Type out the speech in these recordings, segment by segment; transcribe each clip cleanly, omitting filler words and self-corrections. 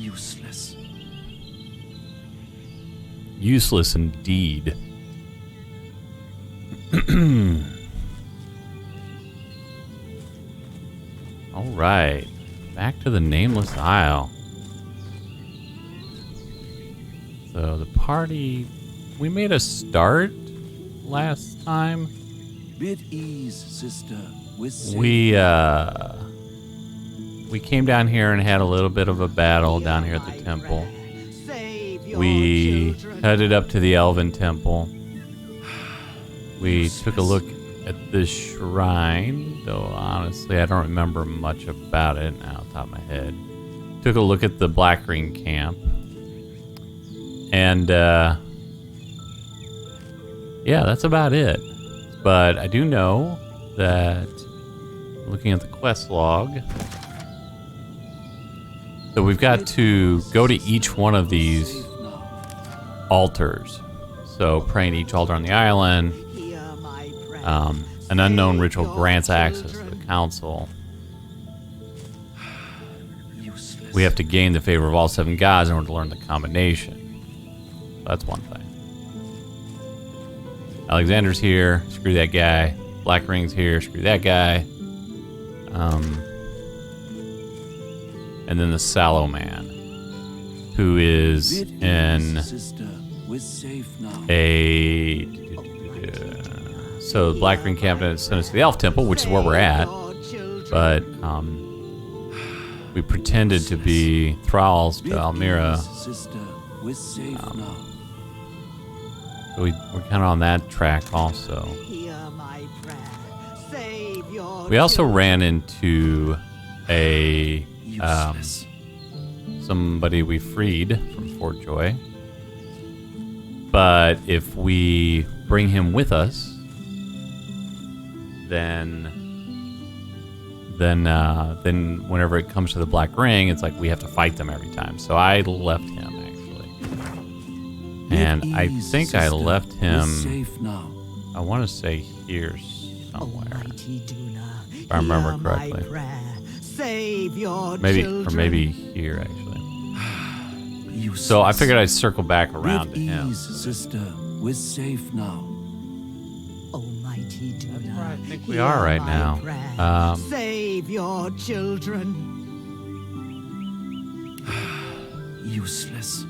Useless. Useless indeed. All right, back to the Nameless Isle. So the party, we made a start last time. Bid ease, sister. With We came down here and had a little bit of a battle down here at the temple. We headed up to the Elven Temple. We took a look at the shrine, though honestly I don't remember much about it now off the top of my head. Took a look at the Black Ring camp. And yeah, that's about it. But I do know that looking at the quest log, that we've got to go to each one of these altars. So praying to each altar on the island. An unknown ritual grants access to the council. We have to gain the favor of all 7 gods in order to learn the combination. So that's one thing. Alexander's here. Screw that guy. Black Ring's here. Screw that guy. And then the Sallow Man, who is in a... So the Black Ring Cabinet sent us to the Elf Temple, which is where we're at. But we pretended to be thralls to Almira. So we're kind of on that track also. We also ran into a somebody we freed from Fort Joy. But if we bring him with us, then whenever it comes to the Black Ring, it's like we have to fight them every time. So I left him actually, and I think I left him. I want to say here somewhere, if I remember correctly. Maybe here actually. So I figured I'd circle back around to him. Sister, we're safe now. That's where I think we are right now. Save your children. Useless.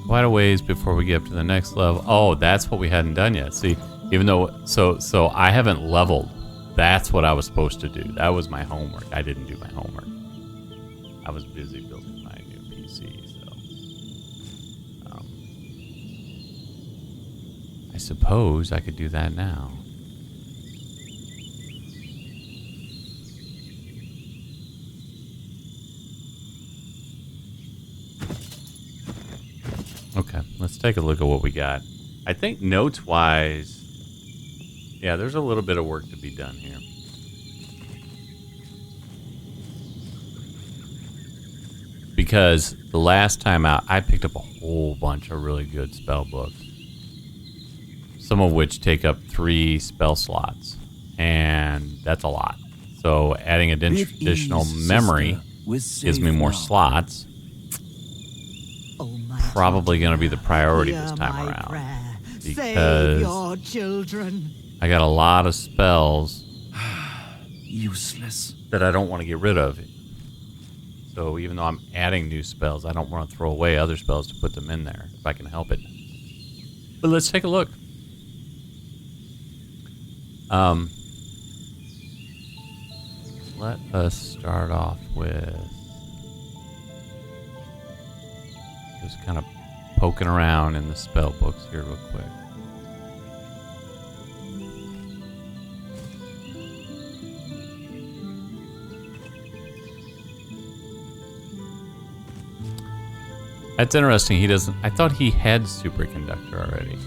Quite a ways before we get up to the next level. Oh, that's what we hadn't done yet. See, even though so I haven't leveled. That's what I was supposed to do. That was my homework. I didn't do my homework. I was busy building my new PC. So, I suppose I could do that now. Okay, let's take a look at what we got. I think notes-wise, yeah, there's a little bit of work to be done here. Because the last time out, I picked up a whole bunch of really good spell books. Some of which take up 3 spell slots. And that's a lot. So adding additional memory gives me more slots. Probably going to be the priority this time around. Because I got a lot of spells Useless. that I don't want to get rid of. So even though I'm adding new spells, I don't want to throw away other spells to put them in there if I can help it. But let's take a look. Let us start off with just kind of poking around in the spell books here real quick. That's interesting. He doesn't. I thought he had superconductor already.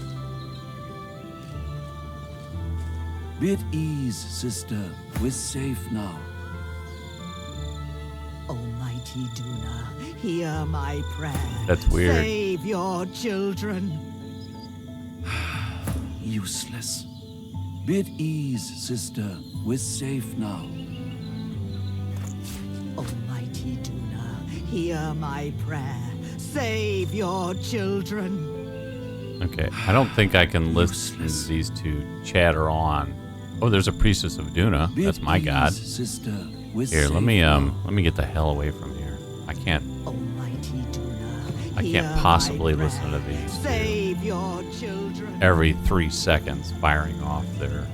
Bid ease, sister. We're safe now. Almighty Duna, hear my prayer. That's weird. Save your children. Useless. Bit ease, sister. We're safe now. Almighty Duna, hear my prayer. Save your children. Okay, I don't think I can listen to these two chatter on. Oh, there's a priestess of Duna. Bit That's my god. ease, sister. We're Here, safe let me now. get the hell away from here. I can't Almighty Duna, I hear can't possibly my listen to prayer. these two Save your children. every 3 seconds firing off their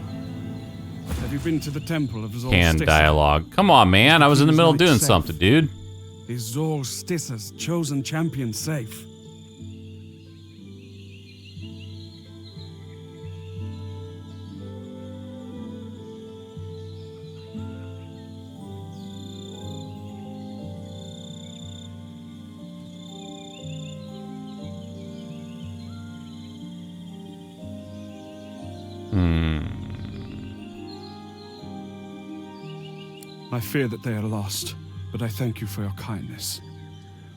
Have you been to the temple of canned Zolstissa? dialogue. Come on, man. I was in the middle of doing something, dude. Is Zolstissa's chosen champion safe? I fear that they are lost, but I thank you for your kindness.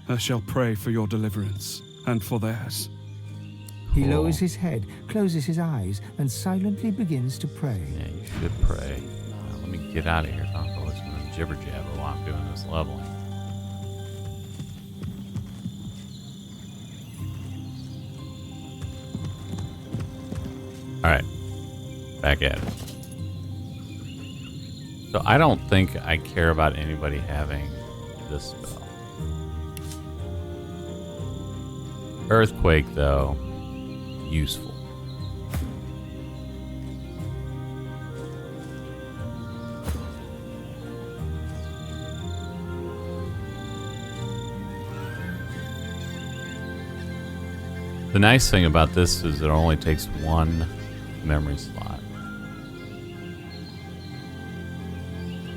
I shall pray for your deliverance, and for theirs. He Cool. lowers his head, closes his eyes, and silently begins to pray. Yeah, you should pray. Let me get out of here. I don't have to listen to them jibber jabber while I'm doing this leveling. Alright. Back at it. So I don't think I care about anybody having this spell. Earthquake, though, useful. The nice thing about this is it only takes 1 memory slot.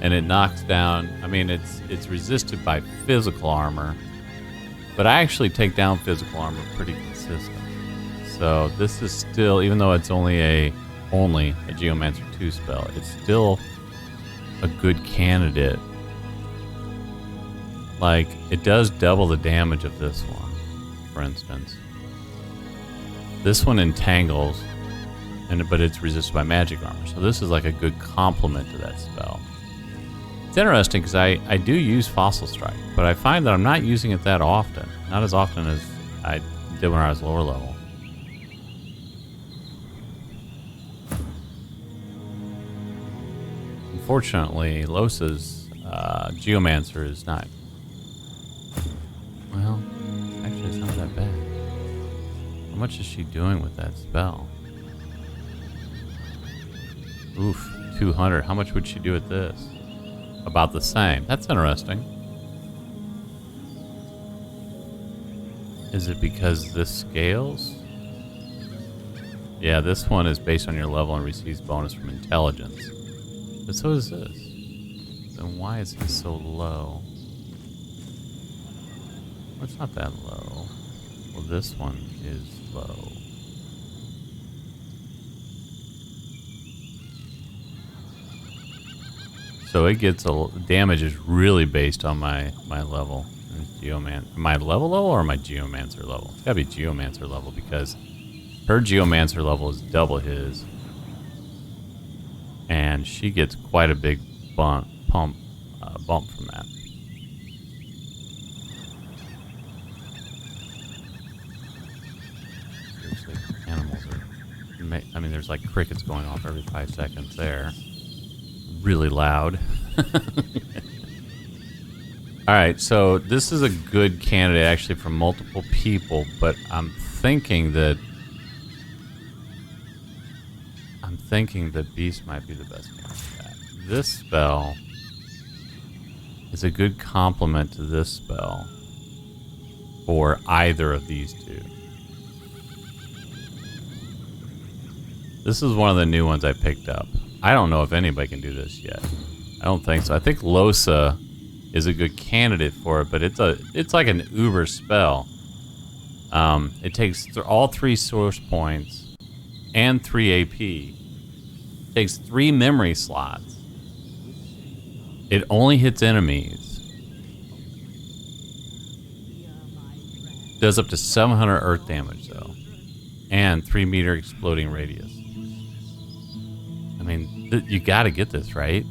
And it knocks down, I mean, it's resisted by physical armor, but I actually take down physical armor pretty consistent. So this is still, even though it's only a Geomancer 2 spell, it's still a good candidate. Like, it does double the damage of this one, for instance. This one entangles, but it's resisted by magic armor. So this is like a good complement to that spell. It's interesting because I do use Fossil Strike, but I find that I'm not using it that often. Not as often as I did when I was lower level. Unfortunately, Losa's Geomancer is not... Well, actually it's not that bad. How much is she doing with that spell? Oof, 200. How much would she do with this? About the same. That's interesting. Is it because this scales? Yeah, this one is based on your level and receives bonus from intelligence. But so is this. Then why is he so low? Well, it's not that low. Well, this one is low. So it gets damage is really based on my level. My level or my Geomancer level? It's gotta be Geomancer level because her Geomancer level is double his. And she gets quite a big bump from that. Seriously, animals are... I mean, there's like crickets going off every 5 seconds there. Really loud. Alright, so this is a good candidate actually for multiple people, but I'm thinking that Beast might be the best candidate. This spell is a good complement to this spell for either of these two. This is one of the new ones I picked up. I don't know if anybody can do this yet. I don't think so. I think Losa is a good candidate for it, but it's like an uber spell. It takes all 3 source points and 3 AP. It takes 3 memory slots. It only hits enemies. Does up to 700 earth damage though, and 3 meter exploding radius. I mean, you got to get this, right?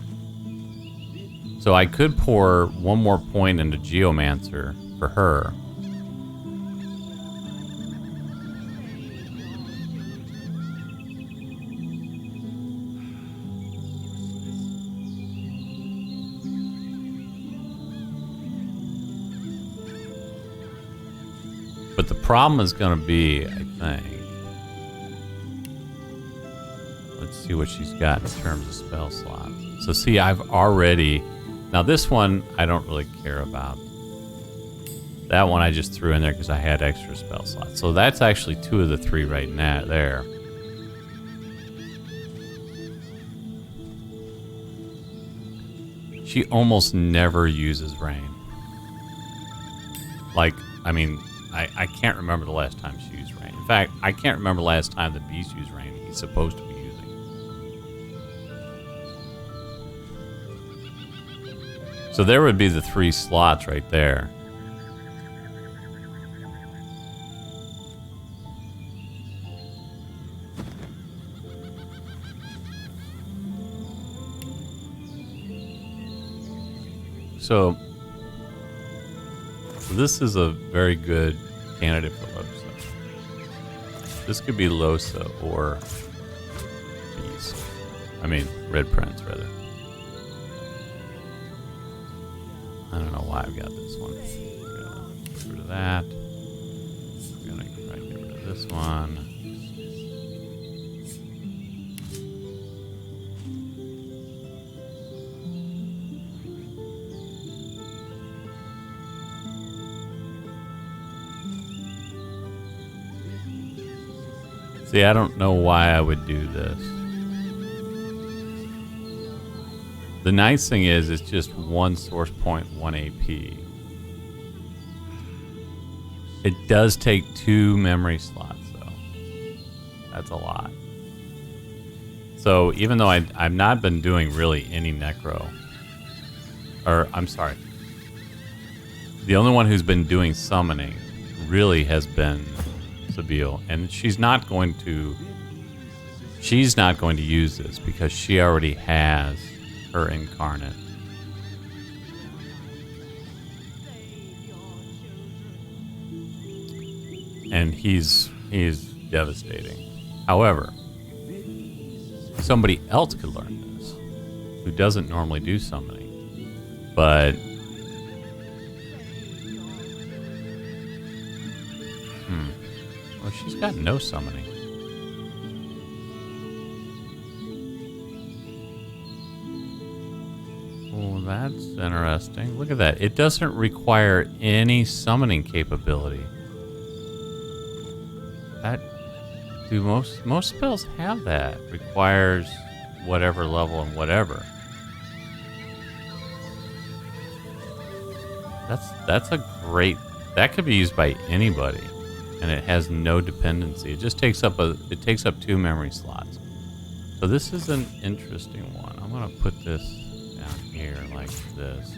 So I could pour one more point into Geomancer for her. But the problem is going to be, I think... Let's see what she's got in terms of spell slots. So see, I've already... Now this one, I don't really care about. That one I just threw in there because I had extra spell slots. So that's actually 2 of the 3 right now there. She almost never uses rain. Like, I mean, I can't remember the last time she used rain. In fact, I can't remember the last time the beast used rain. He's supposed to be using. So there would be the 3 slots right there. So this is a very good candidate for Losa. This could be Losa or Beast. I mean, Red Prince, rather. I don't know why I've got this one. We're gonna get rid of that. We're gonna try to get rid of this one. See, I don't know why I would do this. The nice thing is it's just 1 source point, 1 AP. It does take 2 memory slots, though. That's a lot. So even though I've not been doing really any Necro, or I'm sorry, the only one who's been doing summoning really has been Sabille, and she's not going to use this because she already has her incarnate. And he's devastating. However, somebody else could learn this who doesn't normally do summoning. But well, she's got no summoning. Oh, that's interesting. Look at that. It doesn't require any summoning capability. Do most spells have that? Requires whatever level and whatever. That's a great... That could be used by anybody, and it has no dependency. It just takes up 2 memory slots. So this is an interesting one. I'm gonna put this down here like this.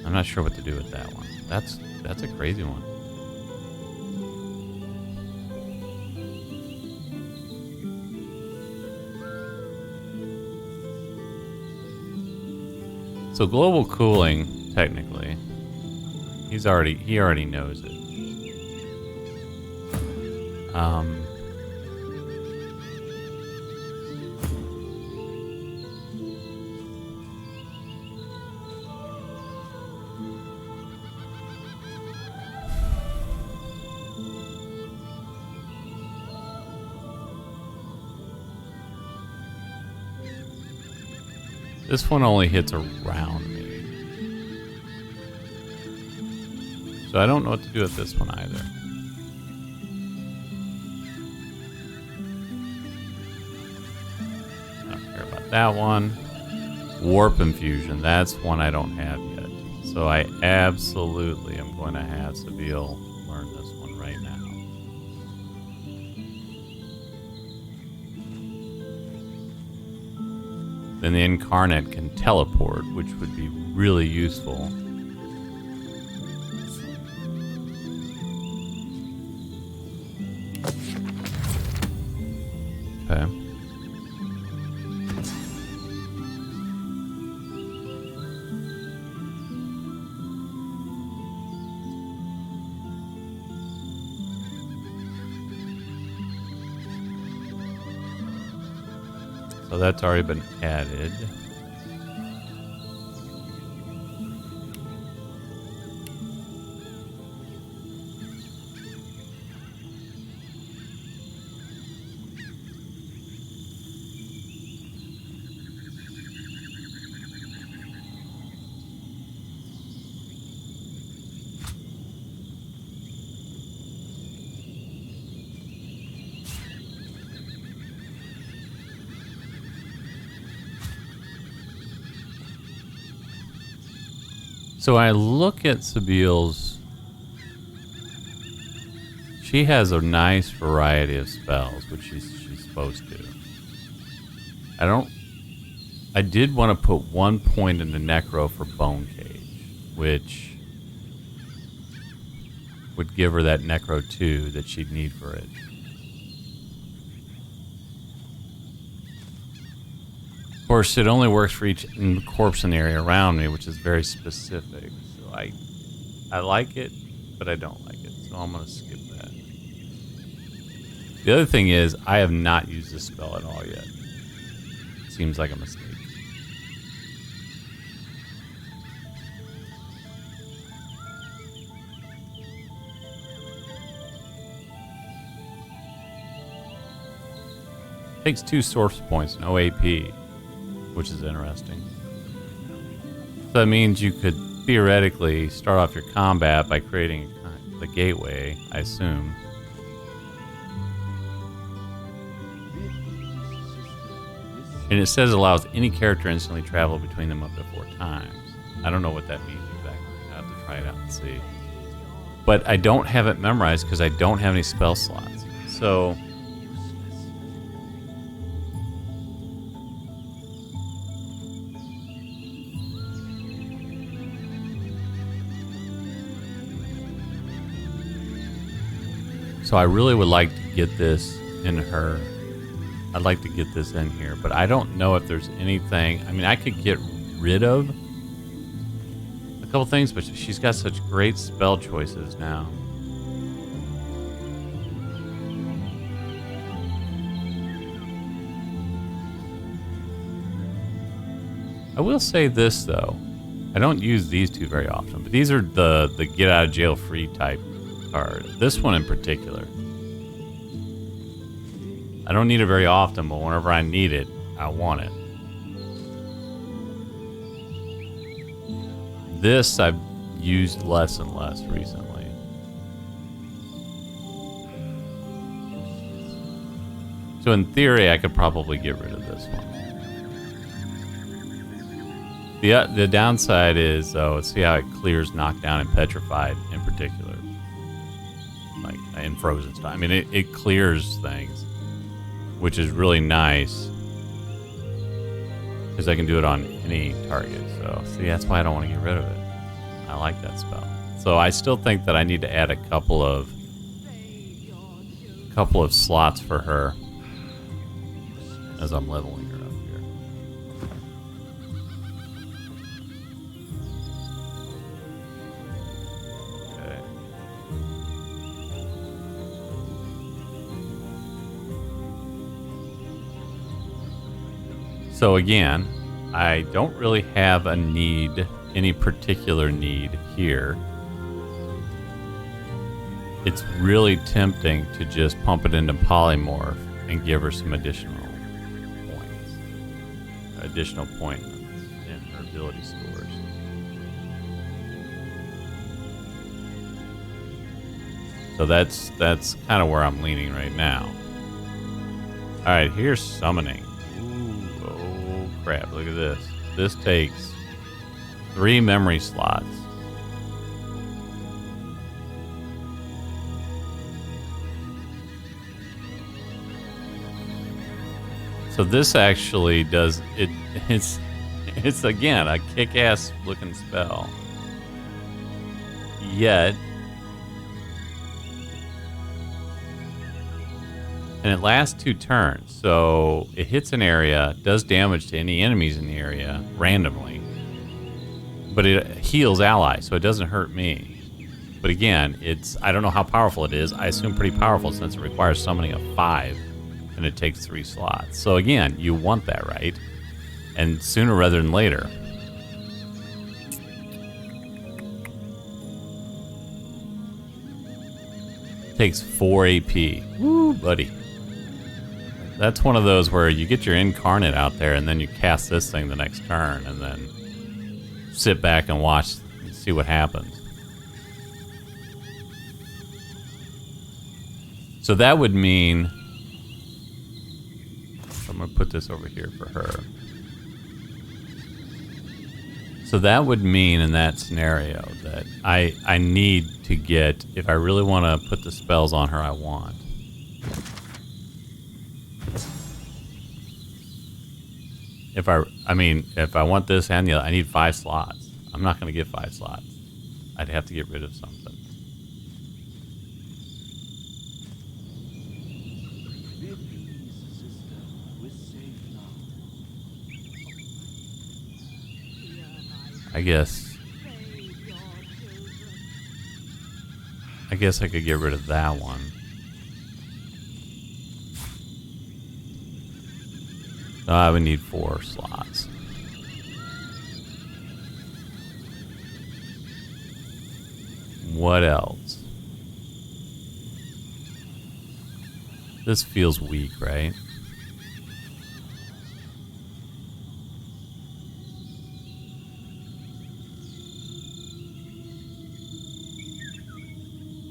I'm not sure what to do with that one. That's a crazy one. So global cooling, technically, he already knows it. This one only hits around me. So I don't know what to do with this one either. I don't care about that one. Warp Infusion, that's one I don't have yet. So I absolutely am going to have Sabille learn this one right now. Then the Incarnate can teleport, which would be really useful. Okay. So that's already been added. So I look at Sabile's. She has a nice variety of spells, which she's supposed to. I did want to put 1 point in the Necro for Bone Cage, which would give her that Necro 2 that she'd need for it. Of course, it only works for each corpse in the area around me, which is very specific. So I like it, but I don't like it. So I'm going to skip that. The other thing is, I have not used this spell at all yet. Seems like a mistake. Takes 2 source points, no AP, which is interesting. So that means you could theoretically start off your combat by creating the gateway, I assume. And it says it allows any character instantly travel between them up to 4 times. I don't know what that means exactly. I have to try it out and see. But I don't have it memorized because I don't have any spell slots. So I really would like to get this in her. I'd like to get this in here, but I don't know if there's anything. I mean, I could get rid of a couple things, but she's got such great spell choices now. I will say this, though. I don't use these two very often, but these are the get out of jail free type card. This one in particular. I don't need it very often, but whenever I need it, I want it. This I've used less and less recently. So in theory, I could probably get rid of this one. The downside is, though, see how it clears knockdown and petrified in particular. Like in frozen stuff. I mean, it clears things, which is really nice because I can do it on any target. So, see, that's why I don't want to get rid of it. I like that spell. So I still think that I need to add a couple of slots for her as I'm leveling her up here. Okay. So again, I don't really have a need, any particular need here. It's really tempting to just pump it into polymorph and give her some additional points in her ability scores. So that's kind of where I'm leaning right now. All right, here's summoning. Ooh, oh crap! Look at this. This takes 3 memory slots. So this actually does it. It's again a kick-ass looking spell. Yet, and it lasts 2 turns. So it hits an area, does damage to any enemies in the area randomly, but it heals allies, so it doesn't hurt me. But again, I don't know how powerful it is. I assume pretty powerful since it requires summoning of 5 and it takes 3 slots. So again, you want that, right? And sooner rather than later. Takes 4 AP. Woo, buddy. That's one of those where you get your incarnate out there and then you cast this thing the next turn and then sit back and watch and see what happens. So that would mean, I'm going to put this over here for her. So that would mean in that scenario that I need to get, if I really want to put the spells on her I want. If I want this and the other, I need 5 slots. I'm not going to get 5 slots. I'd have to get rid of something. I guess I could get rid of that one. No, I would need 4 slots. What else? This feels weak, right?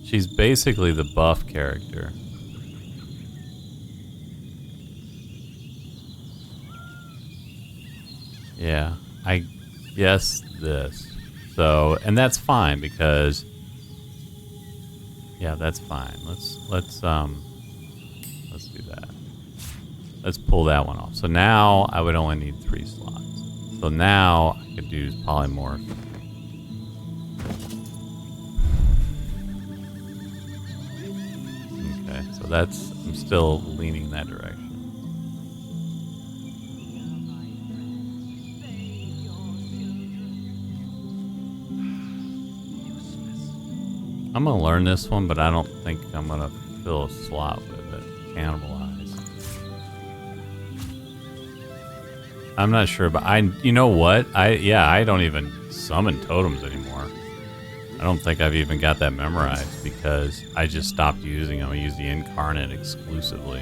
She's basically the buff character. Yeah, I guess this. So, and that's fine because, yeah, that's fine. Let's do that. Let's pull that one off. So now I would only need 3 slots. So now I could use polymorph. So that's, I'm still leaning that direction. I'm gonna learn this one, but I don't think I'm gonna fill a slot with it. Cannibalize. I'm not sure, but you know what? I don't even summon totems anymore. I don't think I've even got that memorized because I just stopped using them. I use the incarnate exclusively.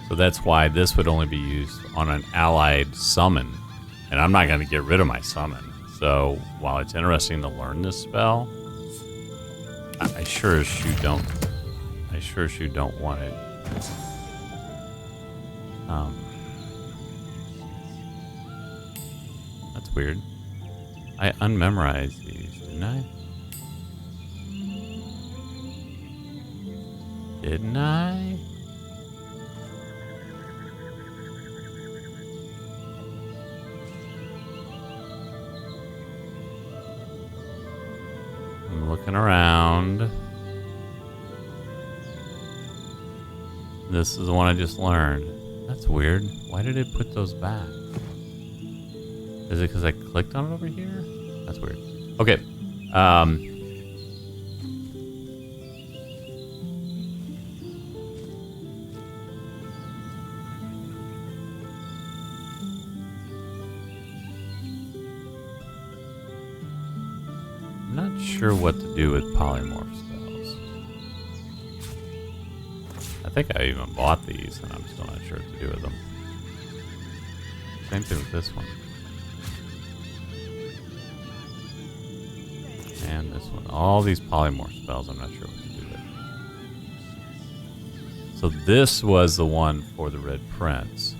So that's why this would only be used on an allied summon. And I'm not going to get rid of my summon. So while it's interesting to learn this spell, I sure as shoot don't want it. That's weird. I unmemorized these, didn't I? Didn't I? I'm looking around. This is the one I just learned. That's weird. Why did it put those back? Is it because I clicked on it over here? That's weird. Okay. I'm not sure what to do with polymorph spells. I think I even bought these, and I'm still not sure what to do with them. Same thing with this one. And this one. All these polymorph spells, I'm not sure what to do with. So this was the one for the Red Prince.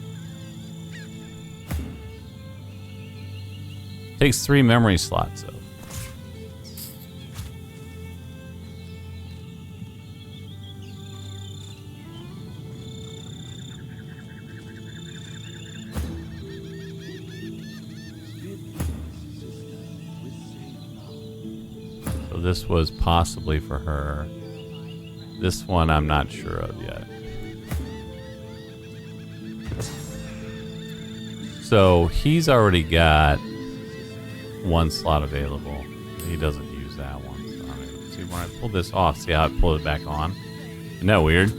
Takes 3 memory slots, though. This was possibly for her. This one I'm not sure of yet. So he's already got one slot available. He doesn't use that one. So, I mean, see, when I pull this off, see how I pull it back on? Isn't that weird?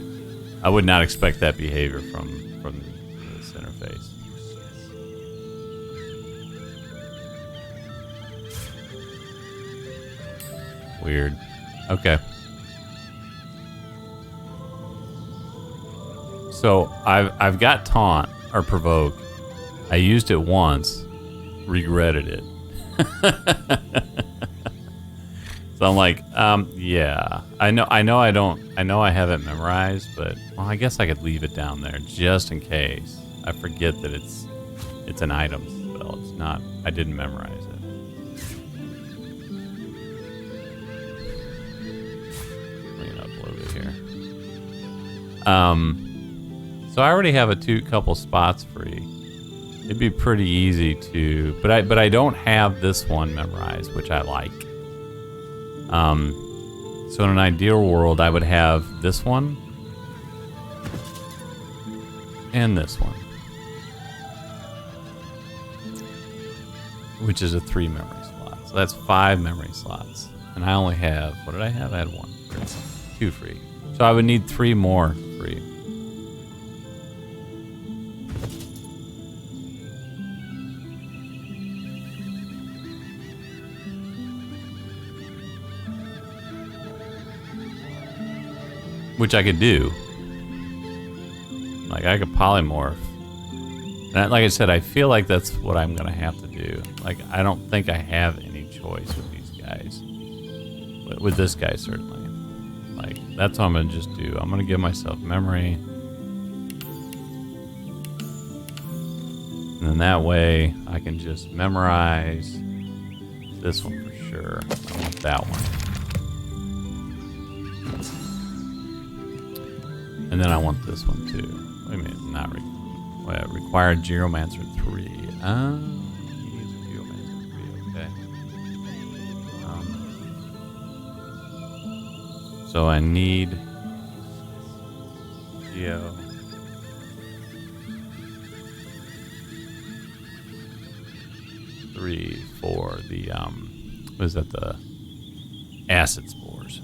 I would not expect that behavior from this interface. Weird. Okay. So I've got taunt or provoke. I used it once, regretted it. So I'm like, yeah. I know I haven't memorized, but well, I guess I could leave it down there just in case. I forget that it's an item spell. It's not. I didn't memorize it. Bring it up a little bit here. So I already have a couple spots free. It'd be pretty easy to, but I don't have this one memorized, which I like. So in an ideal world, I would have this one and this one, which is a 3 memory slot. So that's 5 memory slots, and I only have, what did I have? I had 1 free, 2 free. So I would need 3 more free. Which I could do. Like, I could polymorph. And like I said, I feel like that's what I'm going to have to do. Like, I don't think I have any choice with these guys. But with this guy, certainly. Like, that's what I'm going to just do. I'm going to give myself memory. And then that way, I can just memorize this one for sure. I want that one. And then I want this one too. Wait a minute, not required Geomancer 3. Use Geomancer 3, okay. So I need Geo. Three for the what is that, the acid spores.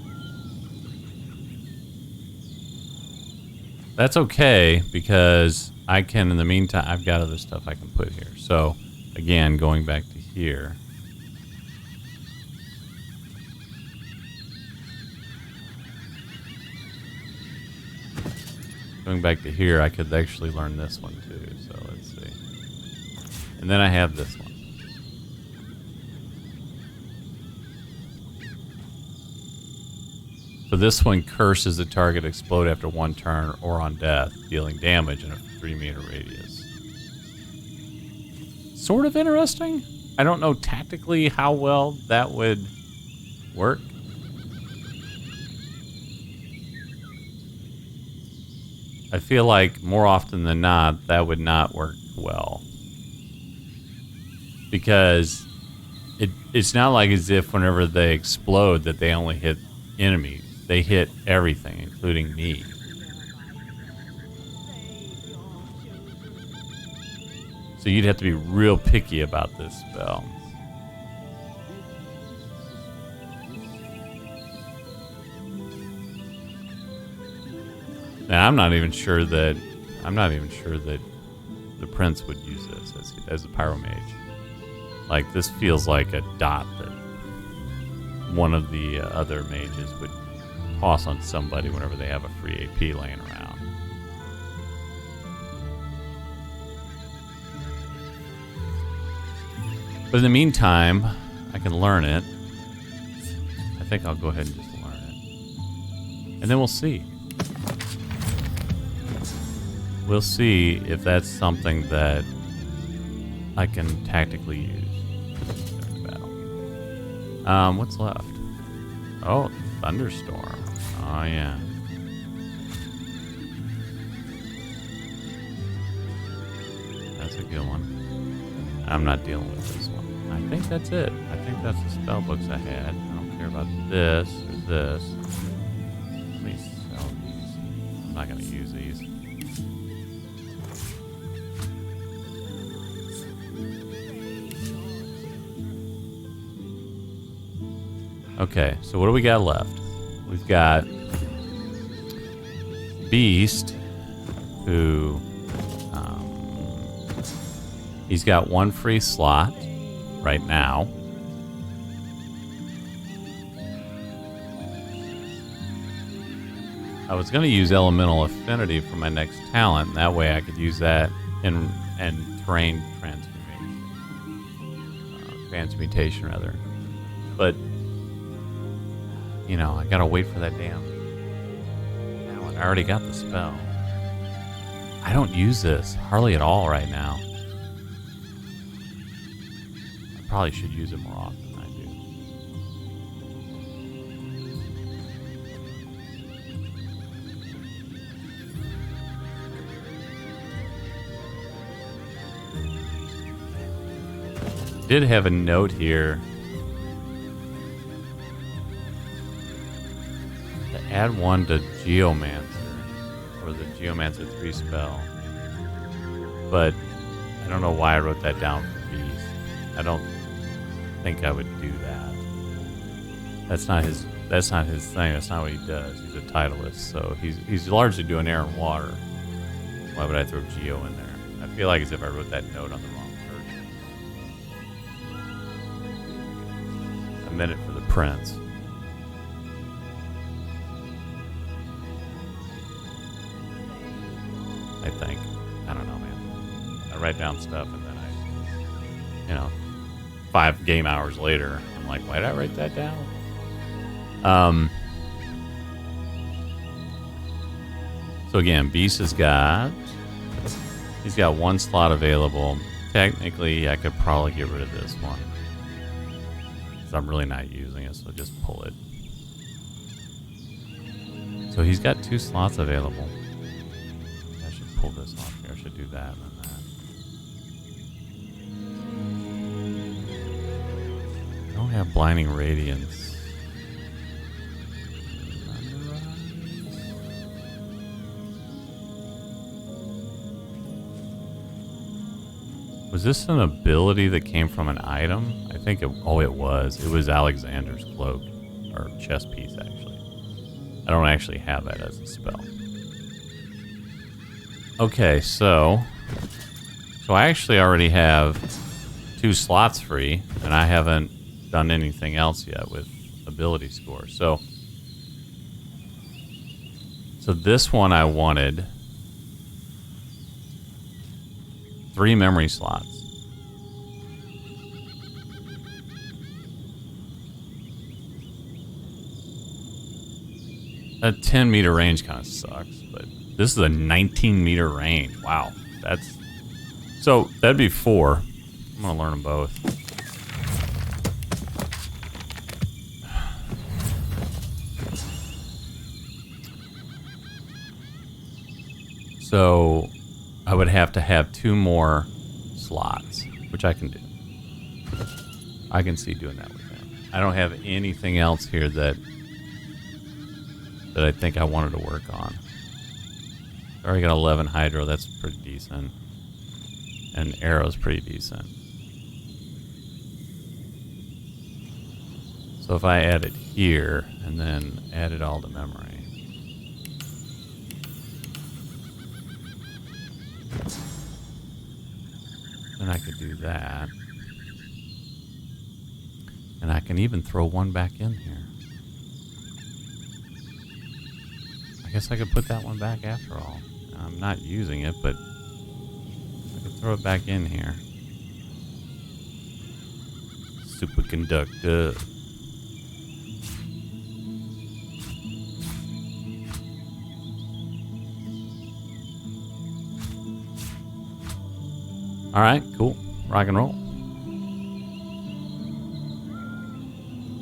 That's okay, because I can, in the meantime, I've got other stuff I can put here. So, again, going back to here. Going back to here, I could actually learn this one too. So, let's see. And then I have this one. So this one curses the target explode after 1 turn or on death, dealing damage in a 3-meter radius. Sort of interesting. I don't know tactically how well that would work. I feel like more often than not, that would not work well. Because it's not like as if whenever they explode that they only hit enemies. They hit everything, including me. So you'd have to be real picky about this spell. Now I'm not even sure that the prince would use this as a pyromage. Like, this feels like a dot that one of the other mages would toss on somebody whenever they have a free AP laying around. But in the meantime, I can learn it. I think I'll go ahead and just learn it. And then we'll see. We'll see if that's something that I can tactically use during the battle. What's left? Oh, Thunderstorm. Oh, yeah. That's a good one. I'm not dealing with this one. I think that's it. I think that's the spell books I had. I don't care about this or this. Let me sell these. I'm not going to use these. Okay, so what do we got left? We've got Beast, who he's got one free slot right now. I was going to use Elemental Affinity for my next talent, and that way I could use that in terrain transmutation rather. But you know, I gotta wait for that damn talent. I already got the spell. I don't use this hardly at all right now. I probably should use it more often than I do. Did have a note here to add one to Geomancer, or the Geomancer 3 spell, but I don't know why I wrote that down for Beast. I don't think I would do that. That's not his thing. That's not what he does. He's a Titleist, so he's largely doing air and water. Why would I throw Geo in there? I feel like as if I wrote that note on the wrong person. I meant it for the Prince. I think. I don't know, man. I write down stuff and then I, 5 game hours later, I'm like, why did I write that down? So again, Beast he's got one slot available. Technically, I could probably get rid of this one, because I'm really not using it, so just pull it. So he's got 2 slots available. I should pull this off here. I should do that and that. I don't have Blinding Radiance. Was this an ability that came from an item? I think it was. It was Alexander's cloak, or chest piece, actually. I don't actually have that as a spell. Okay, so I actually already have 2 slots free, and I haven't done anything else yet with ability score. So this one I wanted 3 memory slots. That 10-meter range kind of sucks, but this is a 19-meter range. Wow, that'd be 4. I'm gonna learn them both. So I would have to have 2 more slots, which I can do. I can see doing that with him. I don't have anything else here that I think I wanted to work on. I already got 11 Hydro, that's pretty decent. And Arrow's pretty decent. So if I add it here, and then add it all to memory. Then I could do that. And I can even throw one back in here. I guess I could put that one back after all. I'm not using it, but I could throw it back in here. Superconductor. All right, cool. Rock and roll.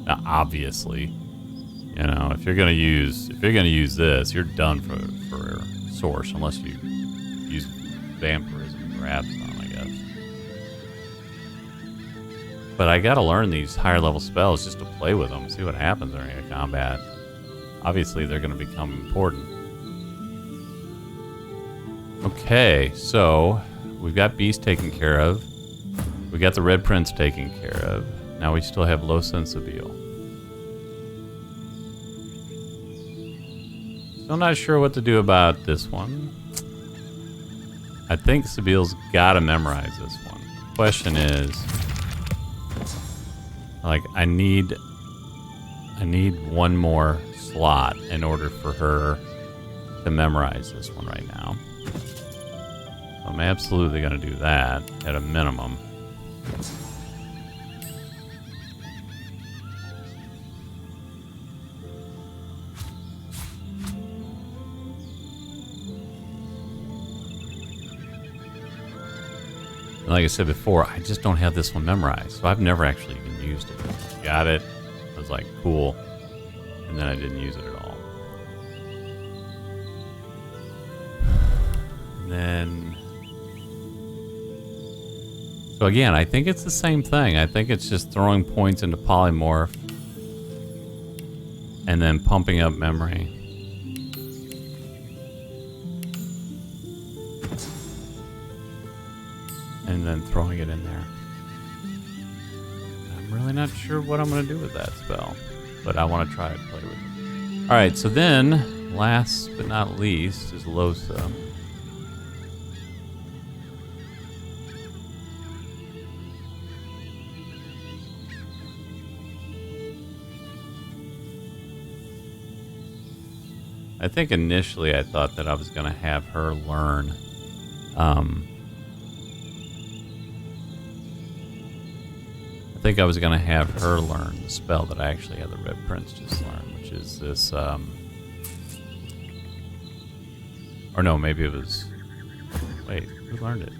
Now, obviously, if you're gonna use this, you're done for source unless you use vampirism and grab some, I guess. But I gotta learn these higher level spells just to play with them, see what happens during a combat. Obviously, they're gonna become important. Okay, so we've got Beast taken care of. We got the Red Prince taken care of. Now we still have Low Sensibile. Still not sure what to do about this one. I think Sabile's gotta memorize this one. Question is, like, I need one more slot in order for her to memorize this one right now. So I'm absolutely gonna do that at a minimum. Like I said before, I just don't have this one memorized, so I've never actually even used it. Got it. I was like, cool. And then I didn't use it at all. And then... So again, I think it's the same thing. I think it's just throwing points into polymorph and then pumping up memory. And then throwing it in there. I'm really not sure what I'm going to do with that spell, but I want to try and play with it. Alright, so then, last but not least, is Losa. I think initially I thought that I was going to have her learn I think I was going to have her learn the spell that I actually had the Red Prince just learn, which is this, or no, maybe it was, wait, who learned it?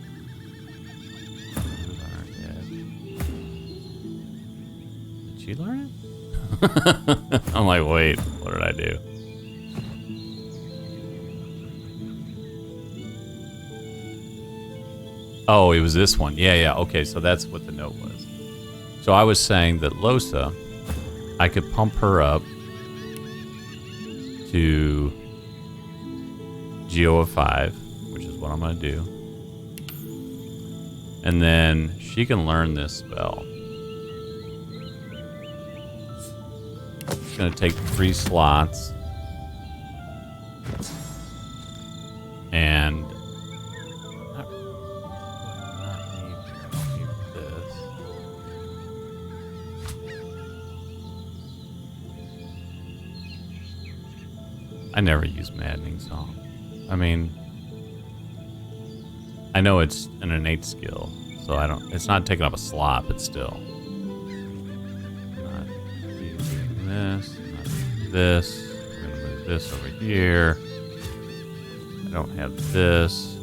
Who learned it? Did she learn it? I'm like, wait, what did I do? Oh, it was this one. Yeah, okay, so that's what the note was. So I was saying that Losa, I could pump her up to Geo of 5, which is what I'm going to do. And then she can learn this spell. It's going to take 3 slots. And... I never use Maddening Song. I mean, I know it's an innate skill, so it's not taking up a slot, but still. Not using this, not using this. We're gonna move this over here. I don't have this.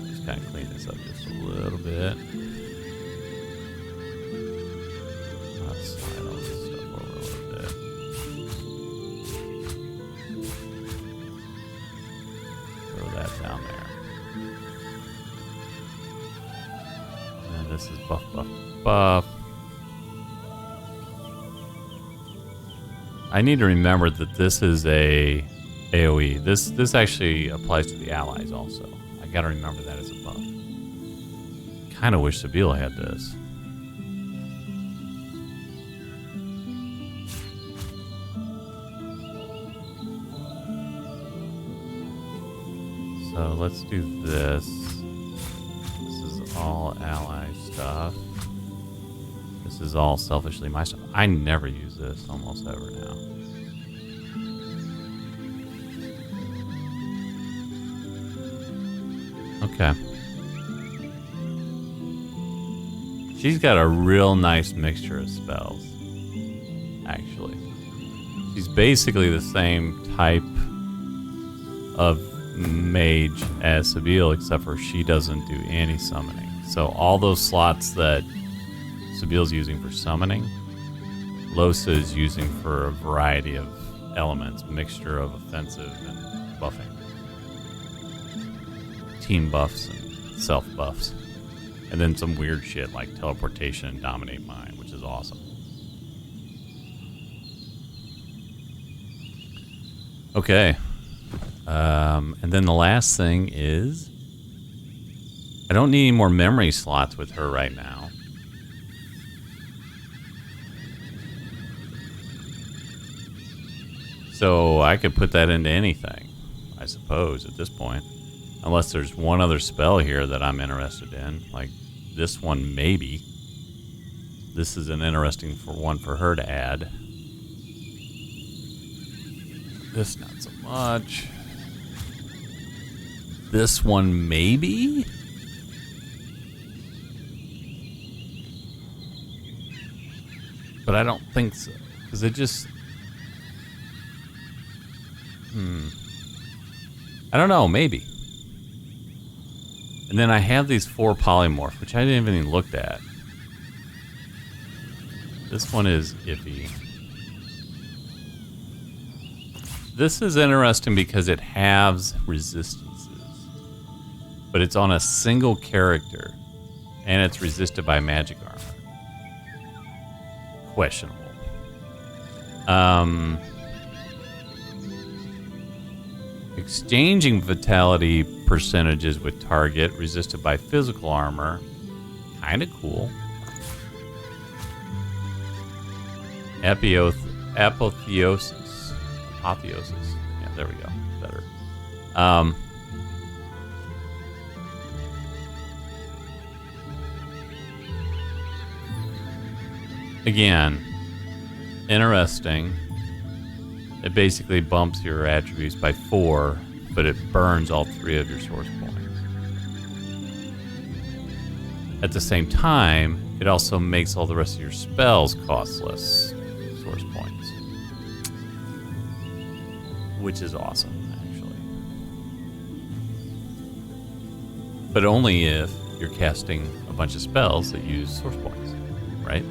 Just kind of clean this up just a little bit. Slide all this stuff over a little bit. That down there. And this is buff, buff, buff. I need to remember that this is a AoE. This actually applies to the allies also. I gotta remember that as a buff. Kinda wish Sabile had this. So let's do this. This is all ally stuff. This is all selfishly my stuff. I never use this almost ever now. Okay. She's got a real nice mixture of spells, actually. She's basically the same type of mage as Sabile, except for she doesn't do any summoning. So all those slots that Sabile's using for summoning, Losa is using for a variety of elements, mixture of offensive and buffing. Team buffs and self buffs. And then some weird shit like teleportation and dominate mind, which is awesome. Okay. And then the last thing is, I don't need any more memory slots with her right now. So I could put that into anything, I suppose, at this point. Unless there's one other spell here that I'm interested in. Like this one, maybe. This is an interesting one for her to add. This, not so much. This one, maybe? But I don't think so. Because it just... I don't know, maybe. And then I have these 4 polymorph, which I didn't even look at. This one is iffy. This is interesting because it halves resistances. But it's on a single character. And it's resisted by magic armor. Questionable. Exchanging vitality percentages with target resisted by physical armor. Kind of cool. Apotheosis. Apotheosis. Yeah, there we go. Better. Again, interesting. It basically bumps your attributes by 4, but it burns all 3 of your source points. At the same time, it also makes all the rest of your spells cost less source points. Which is awesome, actually. But only if you're casting a bunch of spells that use source points, right?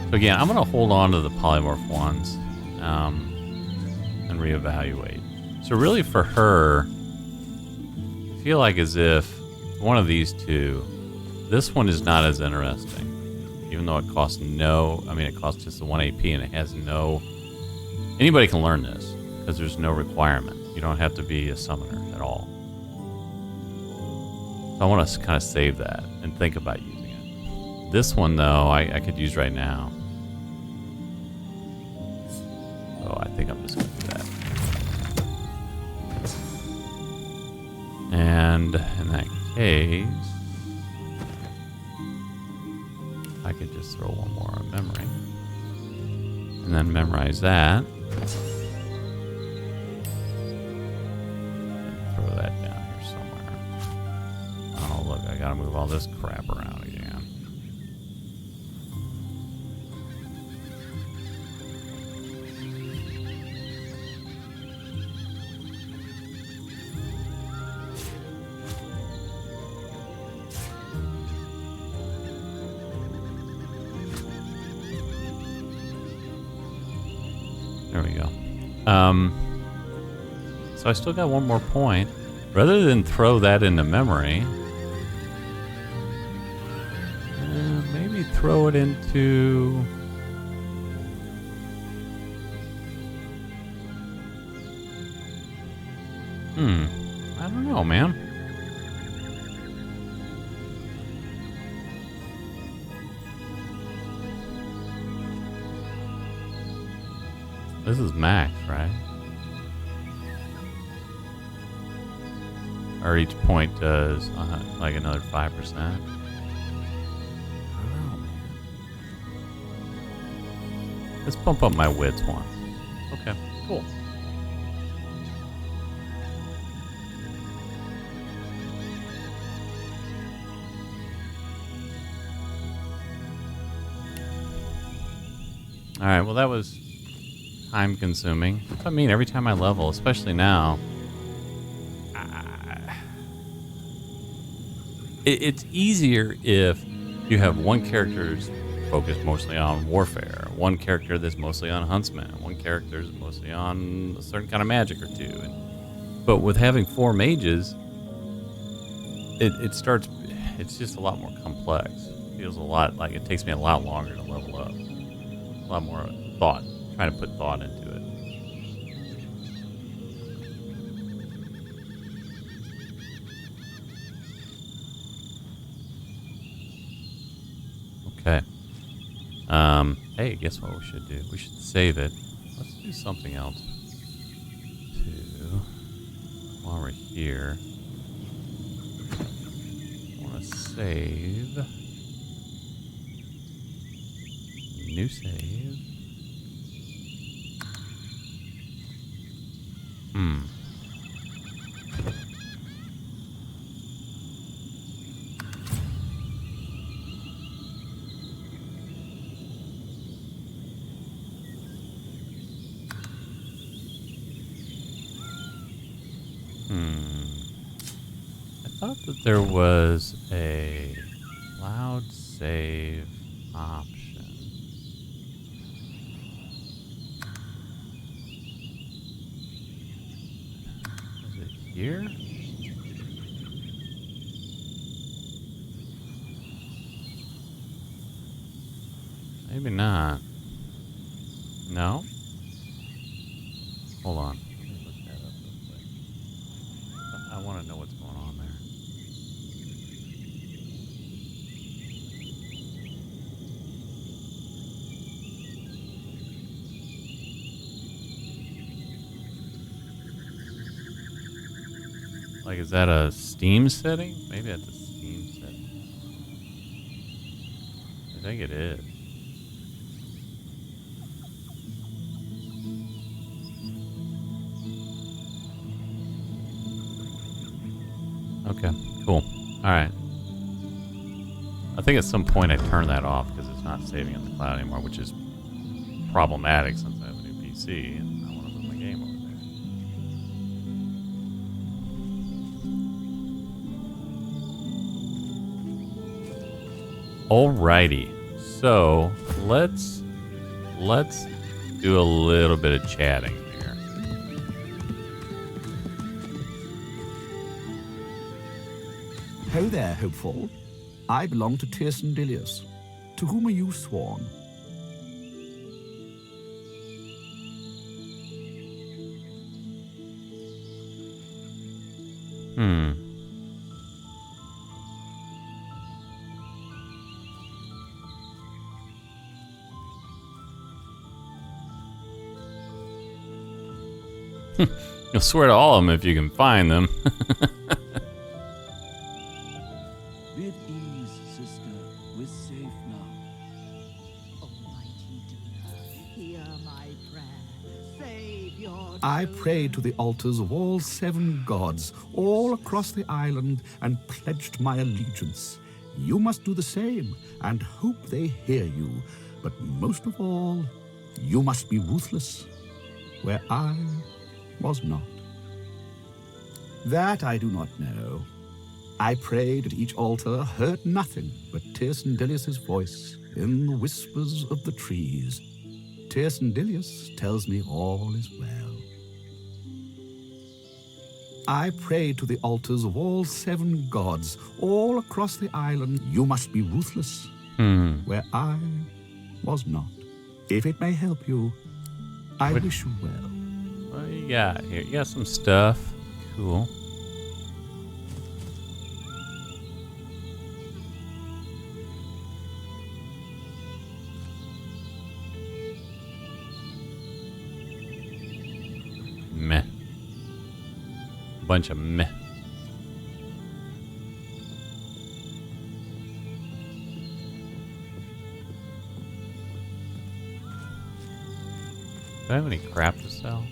So again, I'm going to hold on to the polymorph ones. And reevaluate. So really for her, I feel like as if one of these two, this one is not as interesting. Even though it costs it costs just the 1 AP and it has no... Anybody can learn this because there's no requirement. You don't have to be a summoner at all. So I want to kind of save that and think about using it. This one though, I could use right now. So I think I'm just going to do that. And in that case, I could just throw one more on memory. And then memorize that. And throw that down here somewhere. Oh, look, I got to move all this crap around again. There we go. So I still got one more point. Rather than throw that into memory, maybe throw it into... I don't know, man. This is max, right? Or each point does like another 5%. I don't know, man. Let's bump up my wits once. Okay, cool. All right, well that was time consuming. I mean, every time I level, especially now, it's easier if you have one character's focused mostly on warfare, one character that's mostly on huntsman, one character is mostly on a certain kind of magic or two. But with having 4 mages, it's just a lot more complex. It feels a lot like it takes me a lot longer to level up. A lot more thought, trying to put thought into it. Okay. Hey, guess what we should do? We should save it Let's do something else too. While we're here, I want to save. New save. I thought that there was a cloud save option. Is it here? Maybe not. No? Hold on. Let me look that up real quick. I want to know what's going on there. Like, is that a Steam setting? Maybe that's a Steam setting. I think it is. Okay, cool. Alright. I think at some point I turn that off because it's not saving in the cloud anymore, which is problematic since I have a new PC and I want to put my game over there. Alrighty. So let's do a little bit of chatting here. Ho there, Hopeful. I belong to Tirsen Dilius. To whom are you sworn? You'll swear to all of them if you can find them. Bid ease, sister. We're safe now. Almighty Duna, hear my prayer. Save your I children. prayed to the altars of all 7 gods, all across the island, and pledged my allegiance. You must do the same, and hope they hear you. But most of all, you must be ruthless, where I was not. That I do not know. I prayed at each altar, heard nothing but Tirsen Dilius' voice in the whispers of the trees. Tirsen Dilius tells me all is well. I prayed to the altars of all 7 gods, all across the island. You must be ruthless, where I was not. If it may help you, I wish you well. What do you got here? You got some stuff. Cool. Meh. Bunch of meh. Do I have any crap to sell?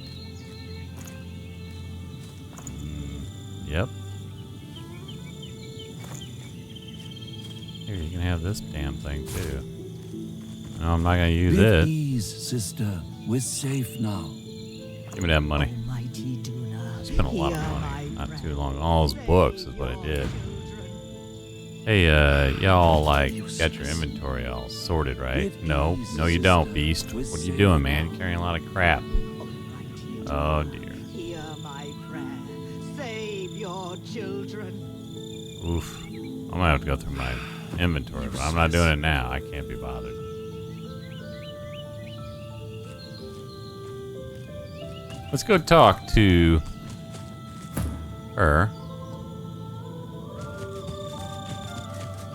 Yep. Here, you can have this damn thing too. No, I'm not gonna use Bid it. ease, sister. We're safe now. Give me that money. Almighty Duna, I spent a lot of hear money my not too prayer. long. All those books is what I did. Hey, y'all like got your inventory all sorted, right? No, no, you don't, Beast. What are you doing, man? You're carrying a lot of crap. Almighty Oh Duna, dear. hear my prayer. Save your children. Oof. I'm gonna have to go through my inventory, but I'm not doing it now. I can't be bothered. Let's go talk to her.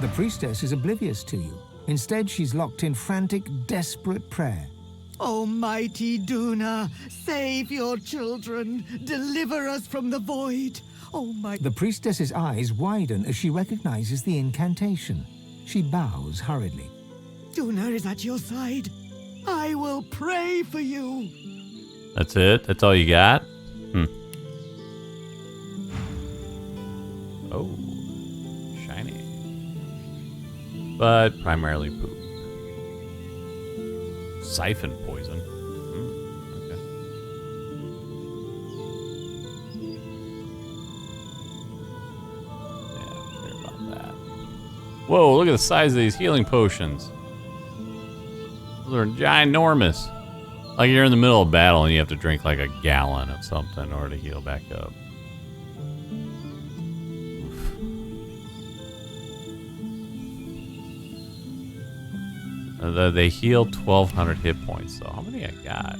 The priestess is oblivious to you. Instead, she's locked in frantic, desperate prayer. Almighty Duna, save your children. Deliver us from the void. Oh my... The priestess's eyes widen as she recognizes the incantation. She bows hurriedly. Duna is at your side. I will pray for you. That's it? That's all you got? Oh, shiny. But primarily poop. Siphon poison. Okay. Yeah, I don't care about that. Whoa, look at the size of these healing potions. Those are ginormous. Like you're in the middle of battle and you have to drink like a gallon of something in order to heal back up. They heal 1,200 hit points, so how many I got?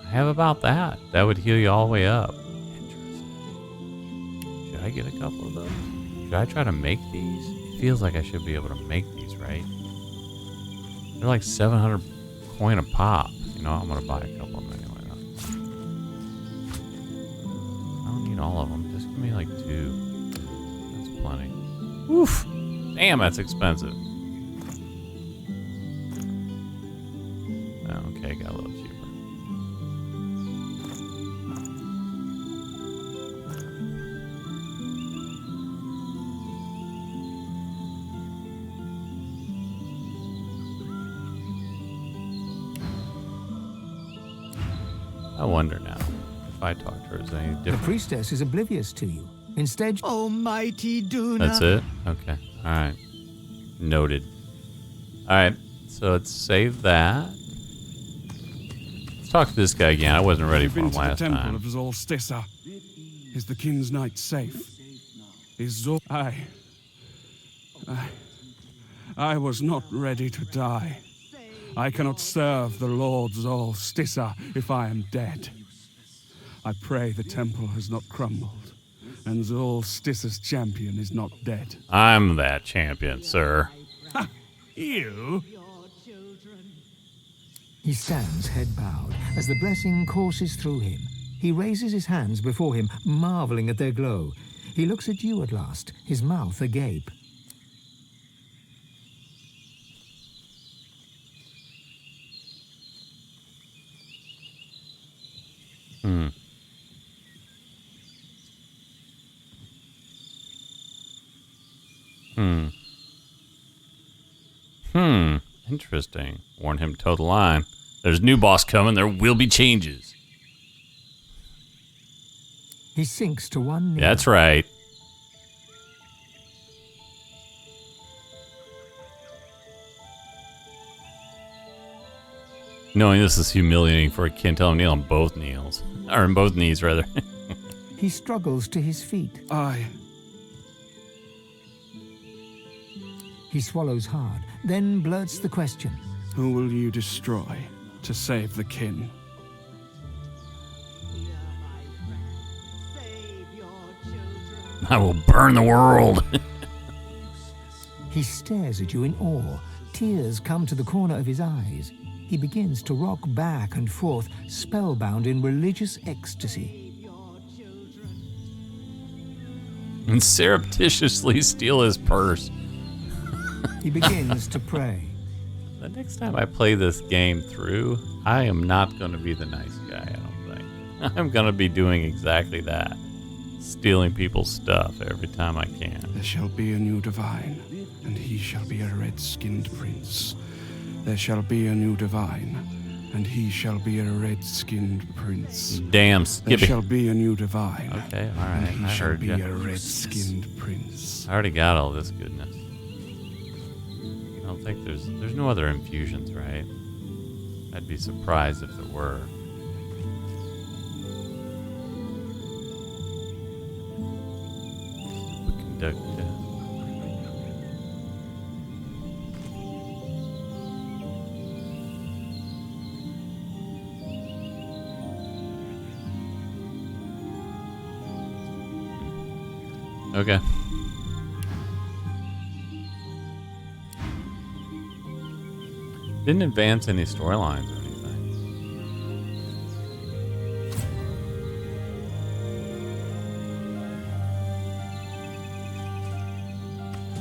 I have about that. That would heal you all the way up. Interesting. Should I get a couple of those? Should I try to make these? It feels like I should be able to make these, right? They're like 700 coin a pop. You know, I'm going to buy a couple of them anyway. I don't need all of them. Just give me like 2. That's plenty. Oof. Damn, that's expensive. Okay, got a little cheaper. I wonder now if I talk to her, is it any The different? priestess is oblivious to you. Instead, Almighty Duna. That's it? Okay. Alright. Noted. Alright, so let's save that. Let's talk to this guy again. I wasn't ready for him last the temple time. of Zolstissa. Is the king's knight safe? Is Zol... I was not ready to die. I cannot serve the Lord Zolstissa if I am dead. I pray the temple has not crumbled, and Zolstissa's champion is not dead. I'm that champion, sir. You? he stands head bowed as the blessing courses through him. He raises his hands before him, marveling at their glow. He looks at you at last, his mouth agape. Interesting. Warn him to toe the line. There's a new boss coming. There will be changes. He sinks to one knee. That's right. Knowing this is humiliating for a kid, tell him kneel on both knees. Or on both knees, rather. He struggles to his feet. He swallows hard, then blurts the question. Who will you destroy to save the kin? I will burn the world. He stares at you in awe. Tears come to the corner of his eyes. He begins to rock back and forth, spellbound in religious ecstasy. And surreptitiously steal his purse. He begins to pray. The next time I play this game through, I am not going to be the nice guy, I don't think. I'm going to be doing exactly that. Stealing people's stuff every time I can. There shall be a new divine, and he shall be a red-skinned prince. There shall be a new divine, and he shall be a red-skinned prince. Damn, There Skippy. shall be a new divine. Okay, alright, And he I shall heard be ya. a red-skinned prince. I already got all this goodness. I don't think there's no other infusions, right? I'd be surprised if there were. Conduct test. Okay. Didn't advance any storylines or anything.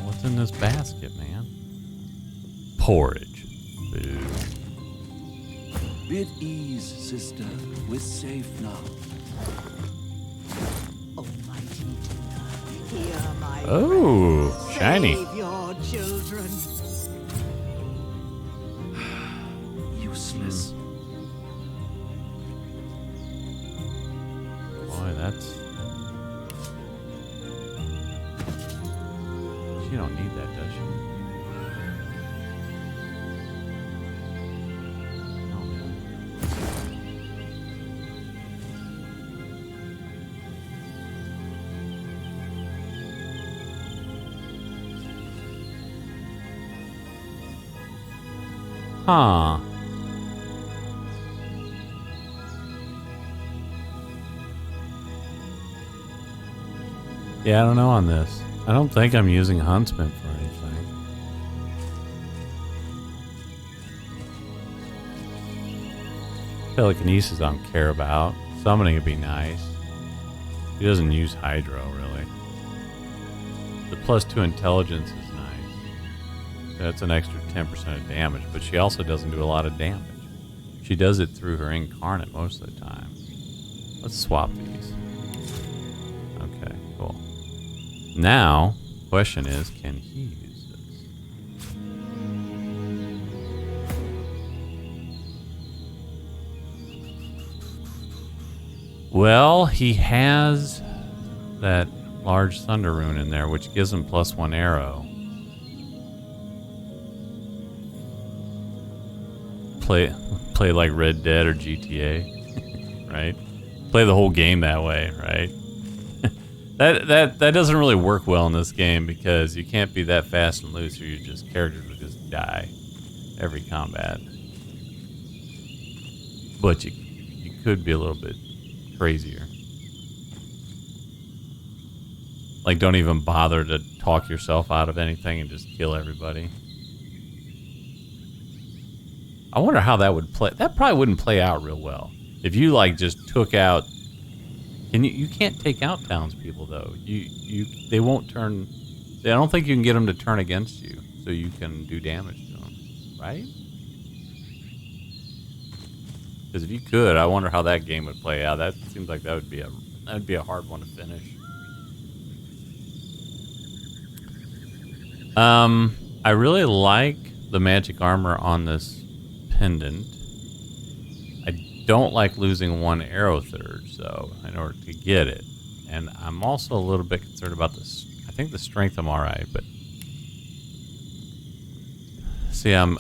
What's in this basket, man? Porridge. Boo. Be at ease, sister. We're safe now. Almighty Tuna, hear my Oh, prayer. shiny. Save your children. Useless. Boy, that's... She don't need that, does she? No, man. Huh. Yeah, I don't know on this. I don't think I'm using Huntsman for anything. Telekinesis I don't care about. Summoning would be nice. He doesn't use Hydro, really. The +2 intelligence is nice. That's an extra 10% of damage, but she also doesn't do a lot of damage. She does it through her incarnate most of the time. Let's swap these. Okay, cool. Now, question is, can he use this? Well, he has that large thunder rune in there, which gives him +1 arrow. Play like Red Dead or GTA, right? Play the whole game that way, right? that doesn't really work well in this game because you can't be that fast and loose, or your characters will just die every combat. But you could be a little bit crazier. Like, don't even bother to talk yourself out of anything and just kill everybody. I wonder how that would play. That probably wouldn't play out real well. If you, like, just took out... And you can't take out townspeople, though. They won't turn... I don't think you can get them to turn against you, so you can do damage to them. Right? Because if you could, I wonder how that game would play out. That seems like that would be a hard one to finish. I really like the magic armor on this pendant. I don't like losing 1 arrow surge, though, in order to get it. And I'm also a little bit concerned about this. I think the strength I'm alright, but... See, I don't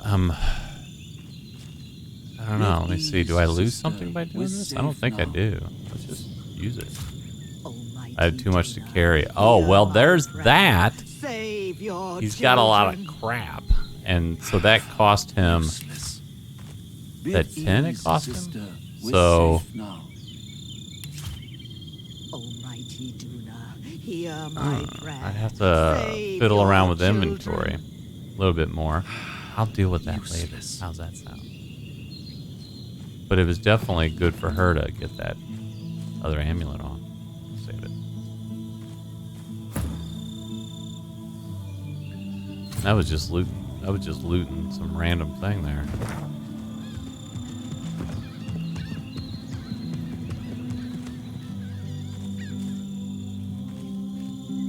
know. Let me see. Do I lose something by doing this? I don't think I do. Let's just use it. I have too much to carry. Oh, well, there's that. Save your He's got a lot children. of crap. And so that cost him... Useless. Be That at 10 it ease, cost him? sister. We're So- safe now. Almighty Duna, hear my prayer. I'd have to Save fiddle your around with children. inventory a little bit more. I'll deal with that later. Useless. How's that sound? But it was definitely good for her to get that other amulet on. Save it. That was just looting some random thing there.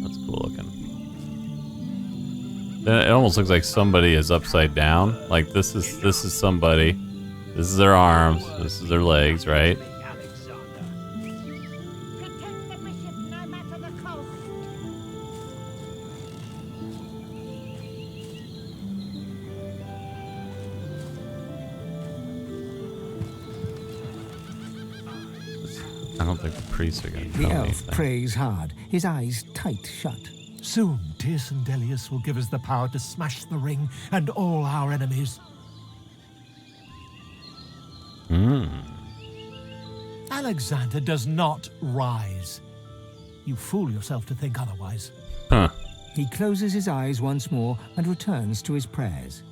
That's cool looking. Then it almost looks like somebody is upside down. Like this is somebody. This is their arms. This is their legs, right? Protect the bishop no matter the cost. I don't think the priests are going to The tell me elf anything. prays hard, his eyes tight shut. Soon, Tirsan Delius will give us the power to smash the ring and all our enemies. Alexander does not rise. You fool yourself to think otherwise. Huh. He closes his eyes once more and returns to his prayers.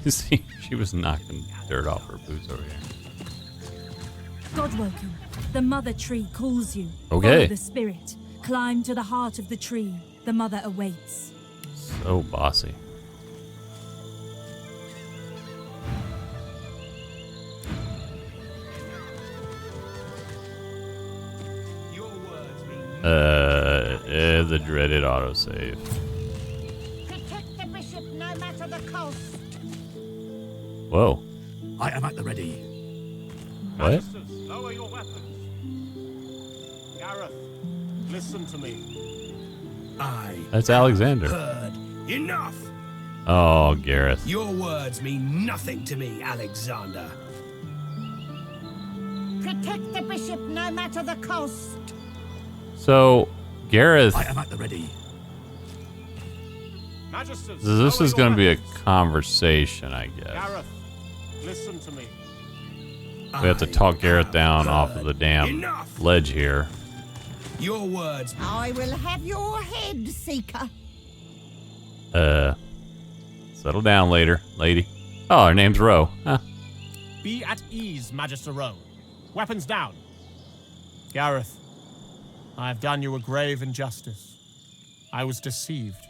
See, she was knocking dirt off her boots over here. Godwoken, the mother tree calls you. Okay. Follow the spirit. Climb to the heart of the tree. The mother awaits. So bossy. The dreaded autosave. Protect the bishop no matter the cost. Whoa. I am at the ready. What? Lower your weapons. Gareth, listen to me. That's Alexander. Heard. Enough! Oh, Gareth. Your words mean nothing to me, Alexander. Protect the bishop no matter the cost. So, Gareth. I am at the ready. Magisters, This lower is your going to be a weapons. conversation, I guess. Gareth, listen to me. We have to talk Gareth down off of the damn ledge here. Your words. I will have your head, Seeker. Settle down later, lady. Oh, her name's Ro. Huh. Be at ease, Magister Rowe. Weapons down. Gareth, I have done you a grave injustice. I was deceived,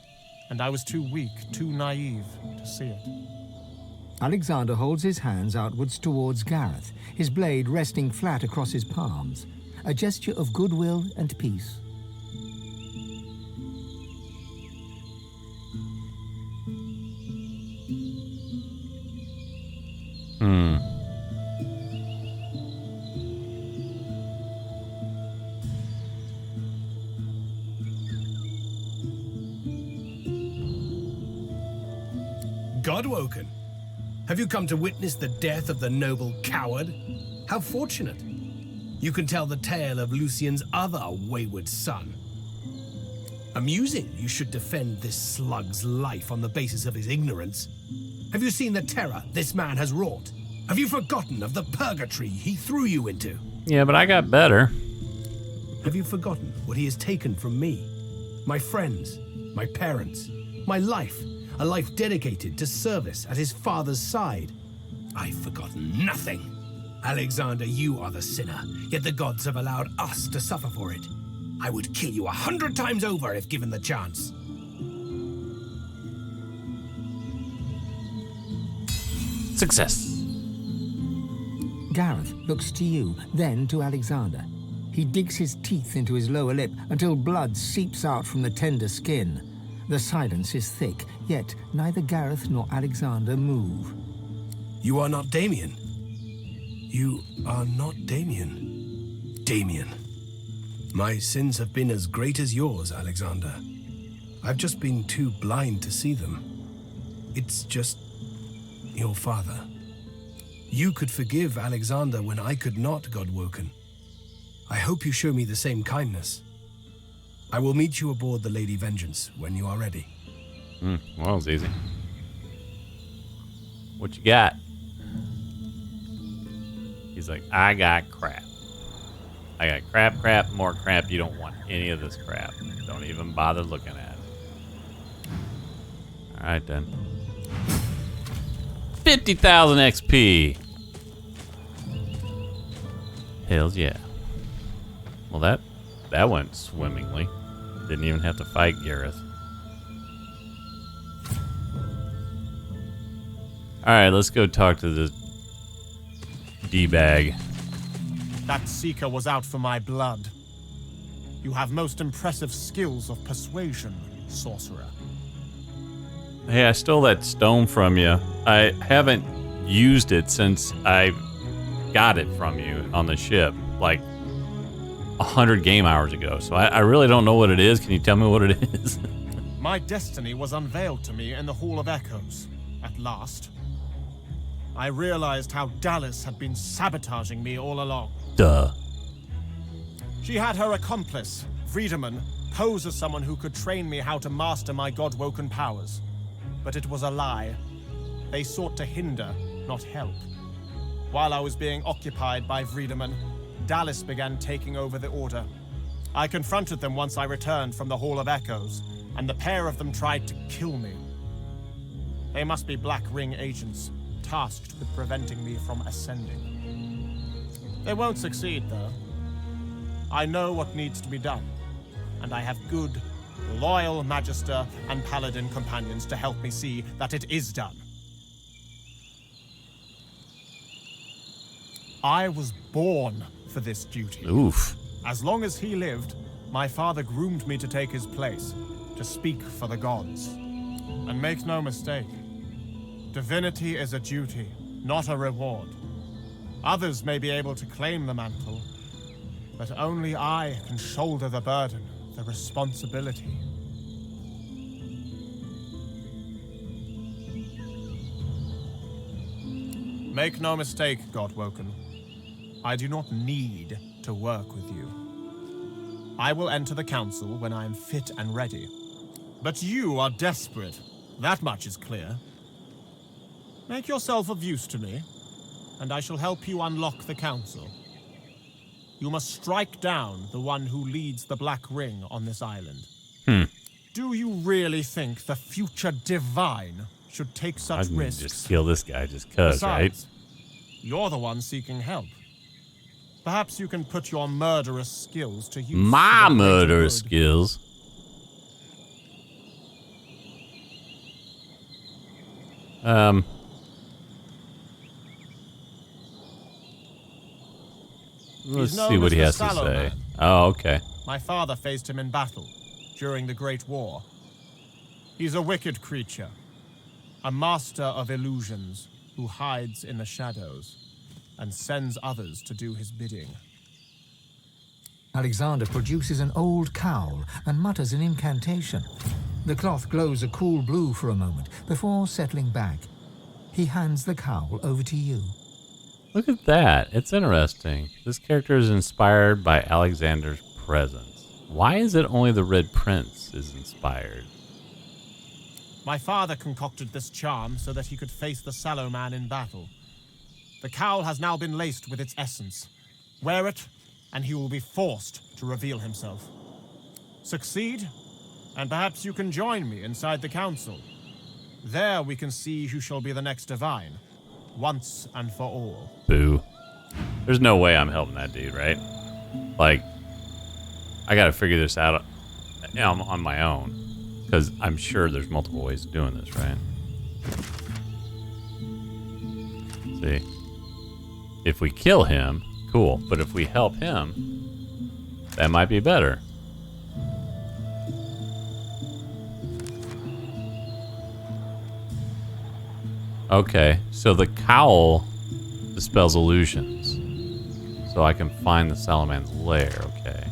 and I was too weak, too naive to see it. Alexander holds his hands outwards towards Gareth, his blade resting flat across his palms, a gesture of goodwill and peace. Godwoken, have you come to witness the death of the noble coward? How fortunate. You can tell the tale of Lucien's other wayward son. Amusing you should defend this slug's life on the basis of his ignorance. Have you seen the terror this man has wrought? Have you forgotten of the purgatory he threw you into? Yeah, but I got better. Have you forgotten what he has taken from me? My friends, my parents, my life, a life dedicated to service at his father's side. I've forgotten nothing. Alexander, you are the sinner, yet the gods have allowed us to suffer for it. I would kill you 100 times over if given the chance. Success. Gareth looks to you, then to Alexander. He digs his teeth into his lower lip until blood seeps out from the tender skin. The silence is thick, yet neither Gareth nor Alexander move. You are not Damien. You are not Damien. Damien. My sins have been as great as yours, Alexander. I've just been too blind to see them. It's just your father. You could forgive Alexander when I could not, Godwoken. I hope you show me the same kindness. I will meet you aboard the Lady Vengeance when you are ready. Well, it's easy. What you got? He's like, I got crap. I got crap, more crap. You don't want any of this crap. Don't even bother looking at it. All right, then. 50,000 XP. Hells yeah. Well, that went swimmingly. Didn't even have to fight Gareth. Alright, let's go talk to this D-bag. That seeker was out for my blood. You have most impressive skills of persuasion, sorcerer. Hey, I stole that stone from you. I haven't used it since I got it from you on the ship, like 100 game hours ago. So I really don't know what it is. Can you tell me what it is? My destiny was unveiled to me in the Hall of Echoes, at last. I realized how Dallas had been sabotaging me all along. Duh. She had her accomplice, Friedemann, pose as someone who could train me how to master my God-woken powers. But it was a lie. They sought to hinder, not help. While I was being occupied by Friedemann, Dallas began taking over the Order. I confronted them once I returned from the Hall of Echoes, and the pair of them tried to kill me. They must be Black Ring agents, tasked with preventing me from ascending. They won't succeed, though. I know what needs to be done, and I have good, loyal Magister and Paladin companions to help me see that it is done. I was born for this duty. Oof. As long as he lived, my father groomed me to take his place, to speak for the gods. And make no mistake, divinity is a duty, not a reward. Others may be able to claim the mantle, but only I can shoulder the burden, the responsibility. Make no mistake, Godwoken. I do not need to work with you. I will enter the council when I am fit and ready. But you are desperate. That much is clear. Make yourself of use to me, and I shall help you unlock the council. You must strike down the one who leads the Black Ring on this island. Do you really think the future divine should take such I can risks? just kill this guy just cuz, right? You're the one seeking help. Perhaps you can put your murderous skills to use. My murderous skills. Let's see what he has to say. Oh, okay. My father faced him in battle during the Great War. He's a wicked creature, a master of illusions who hides in the shadows and sends others to do his bidding. Alexander produces an old cowl and mutters an incantation. The cloth glows a cool blue for a moment before settling back. He hands the cowl over to you. Look at that. It's interesting. This character is inspired by Alexander's presence. Why is it only the Red Prince is inspired? My father concocted this charm so that he could face the Sallow Man in battle. The cowl has now been laced with its essence. Wear it, and he will be forced to reveal himself. Succeed, and perhaps you can join me inside the council. There we can see who shall be the next divine, once and for all. Boo. There's no way I'm helping that dude, right? Like, I gotta figure this out on my own. Because I'm sure there's multiple ways of doing this, right? See? If we kill him, cool. But if we help him, that might be better. Okay, so the cowl dispels illusions. So I can find the Salaman's lair, okay.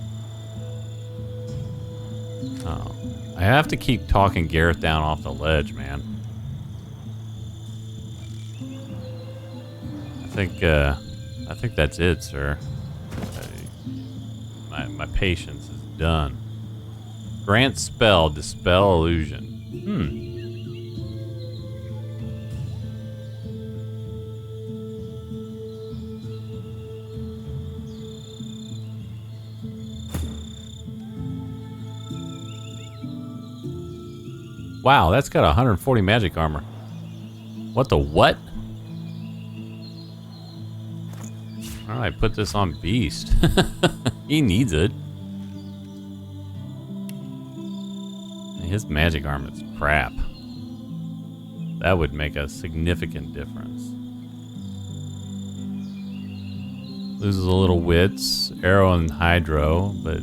Oh. I have to keep talking Gareth down off the ledge, man. I think that's it, sir. My patience is done. Grant spell, dispel illusion. Wow, that's got 140 magic armor. What the what? Alright, put this on Beast. He needs it. His magic armor's crap. That would make a significant difference. Loses a little wits, arrow and hydro, but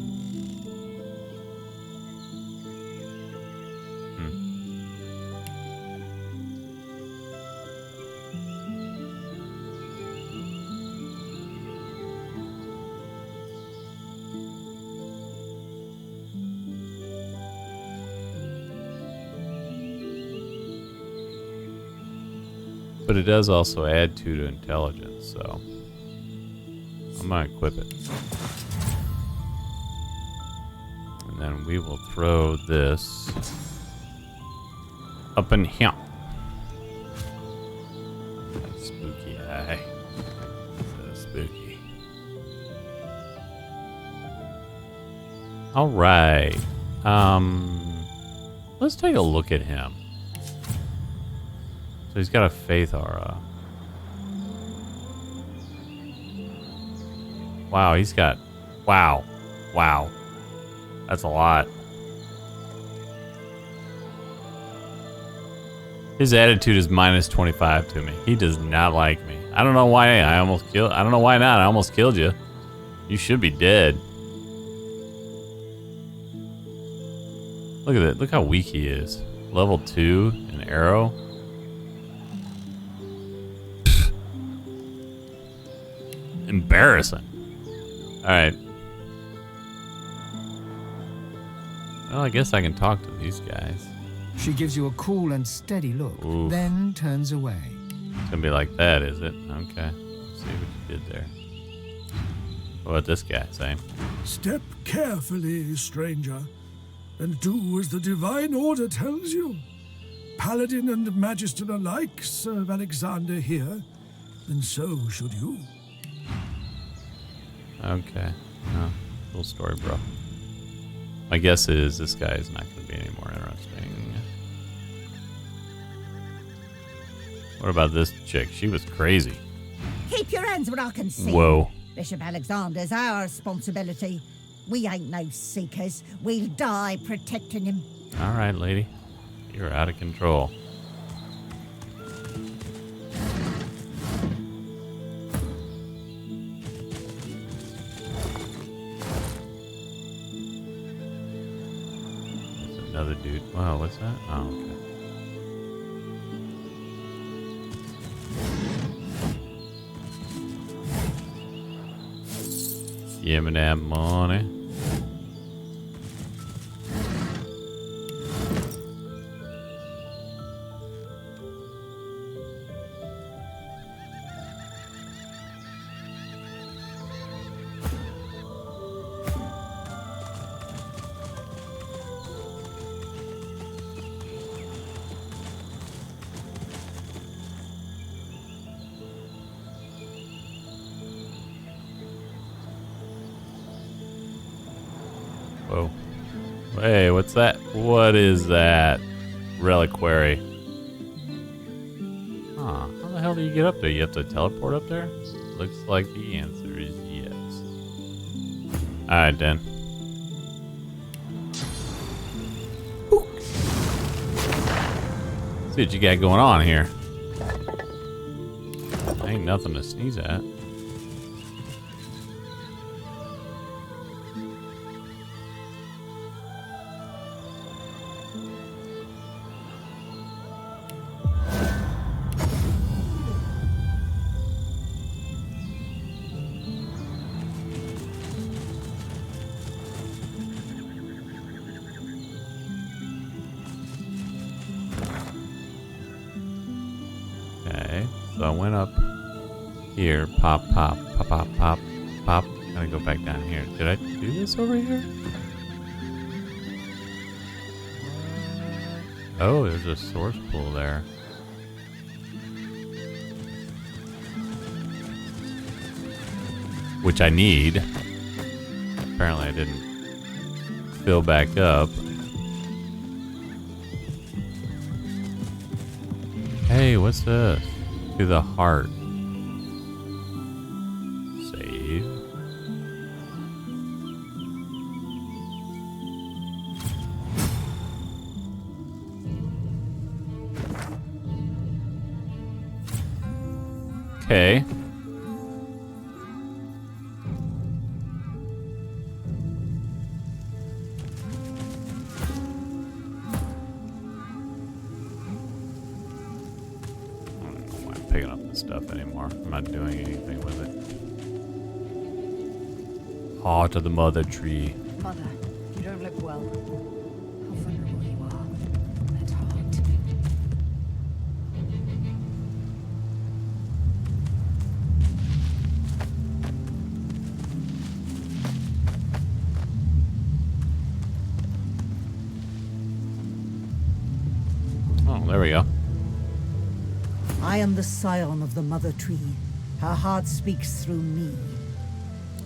it does also add 2 to intelligence, so I'm gonna equip it. And then we will throw this up in here. Spooky eye. So spooky. Alright. Let's take a look at him. So he's got a faith aura. Wow, he's got... Wow. Wow. That's a lot. His attitude is minus 25 to me. He does not like me. I don't know why I almost killed... I don't know why not. I almost killed you. You should be dead. Look at that. Look how weak he is. Level 2, an arrow. Embarrassing. Alright. Well, I guess I can talk to these guys. She gives you a cool and steady look, Oof. then turns away. It's gonna be like that, is it? Okay. Let's see what you did there. What about this guy saying? Step carefully, stranger, and do as the divine order tells you. Paladin and Magister alike serve Alexander here, and so should you. Okay. No, cool story, bro. My guess is this guy is not going to be any more interesting. What about this chick? She was crazy. Keep your hands where I can see. Whoa. Bishop Alexander's our responsibility. We ain't no seekers. We'll die protecting him. All right, lady. You're out of control. There's another dude. Wow, what's that? Oh, okay. Give me that money. Whoa. Hey, what's that? What is that? Reliquary. Huh. How the hell do you get up there? You have to teleport up there? Looks like the answer is yes. Alright, then. See what you got going on here. Ain't nothing to sneeze at. Okay, so I went up here, pop, pop, pop, pop, pop, pop. Gotta go back down here. Did I do this over here? Oh, there's a source pool there. Which I need. Apparently I didn't fill back up. Hey, what's this? To the heart. Save. Okay. Picking up this stuff anymore. I'm not doing anything with it. Heart of the mother tree. Mother, you don't look well. How vulnerable you are. That heart. Oh, there we go. I am the scion of the Mother Tree. Her heart speaks through me.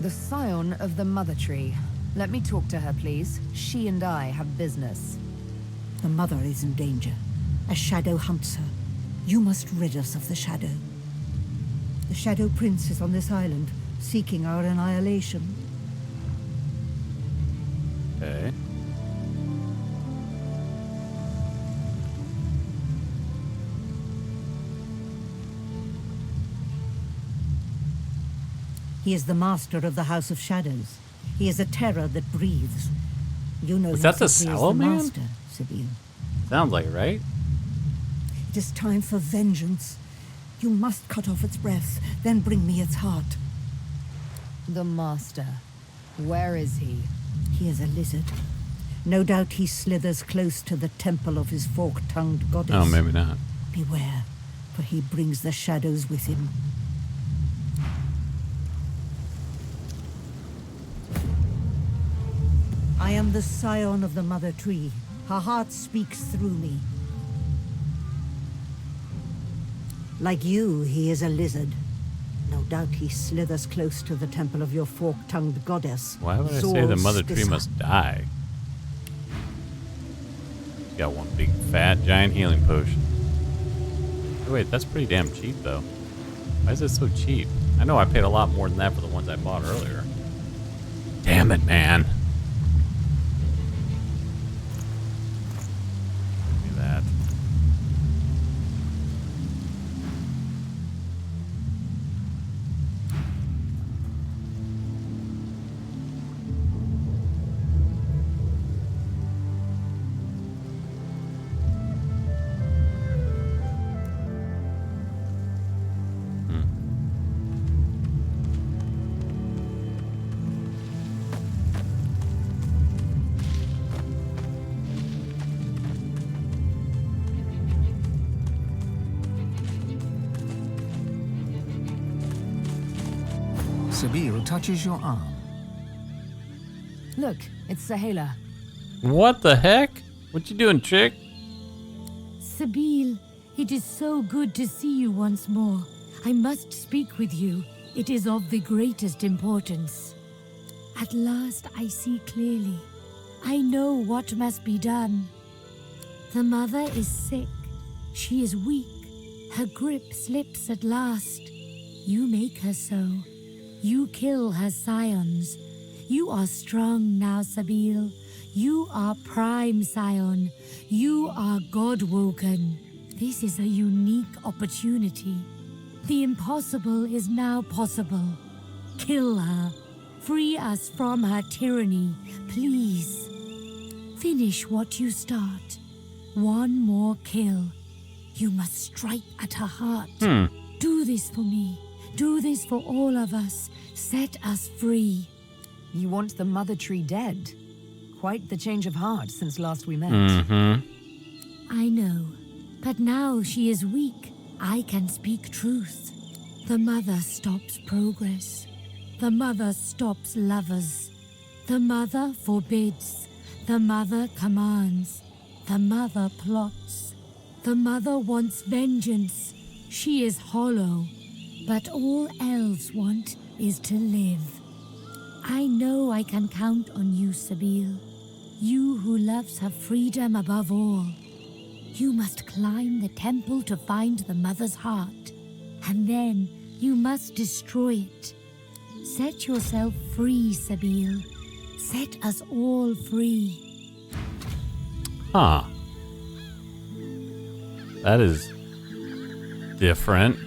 The scion of the Mother Tree. Let me talk to her, please. She and I have business. The Mother is in danger. A shadow hunts her. You must rid us of the Shadow. The Shadow Prince is on this island, seeking our annihilation. Okay. He is the master of the House of Shadows. He is a terror that breathes. You know Was that the simply as Sallow the Man? master, Sibyl. Sounds like it, right? It is time for vengeance. You must cut off its breath, then bring me its heart. The Master. Where is he? He is a lizard. No doubt he slithers close to the temple of his fork-tongued goddess. Oh, maybe not. Beware, for he brings the shadows with him. I am the scion of the Mother Tree. Her heart speaks through me. Like you, he is a lizard. No doubt he slithers close to the temple of your fork-tongued goddess. Why would I say the Mother Tree must die? Got one big, fat, giant healing potion. Oh, wait, that's pretty damn cheap, though. Why is it so cheap? I know I paid a lot more than that for the ones I bought earlier. Damn it, man. Give me that. Sibyl touches your arm. Look, it's Sahela. What the heck? What you doing, chick? Sibyl, it is so good to see you once more. I must speak with you. It is of the greatest importance. At last I see clearly. I know what must be done. The mother is sick. She is weak. Her grip slips at last. You make her so. You kill her scions. You are strong now, Sibyl. You are prime scion. You are God-woken. This is a unique opportunity. The impossible is now possible. Kill her. Free us from her tyranny, please. Finish what you start. One more kill. You must strike at her heart. Do this for me. Do this for all of us. Set us free. You want the Mother Tree dead? Quite the change of heart since last we met. I know, but now she is weak. I can speak truth. The mother stops progress. The mother stops lovers. The mother forbids. The mother commands. The mother plots. The mother wants vengeance. She is hollow. But all elves want is to live. I know I can count on you, Sibyl. You who loves her freedom above all. You must climb the temple to find the mother's heart. And then you must destroy it. Set yourself free, Sibyl. Set us all free. Huh. That is different.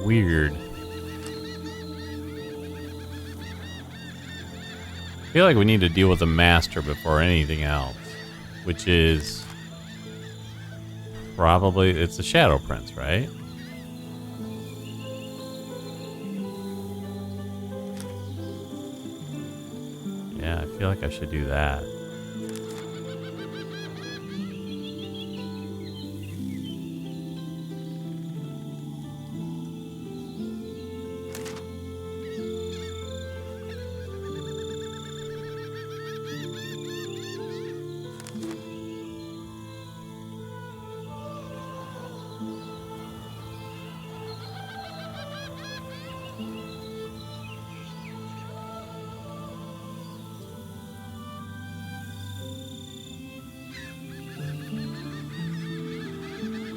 Weird. I feel like we need to deal with the master before anything else, which is probably, it's the Shadow Prince, right? Yeah, I feel like I should do that.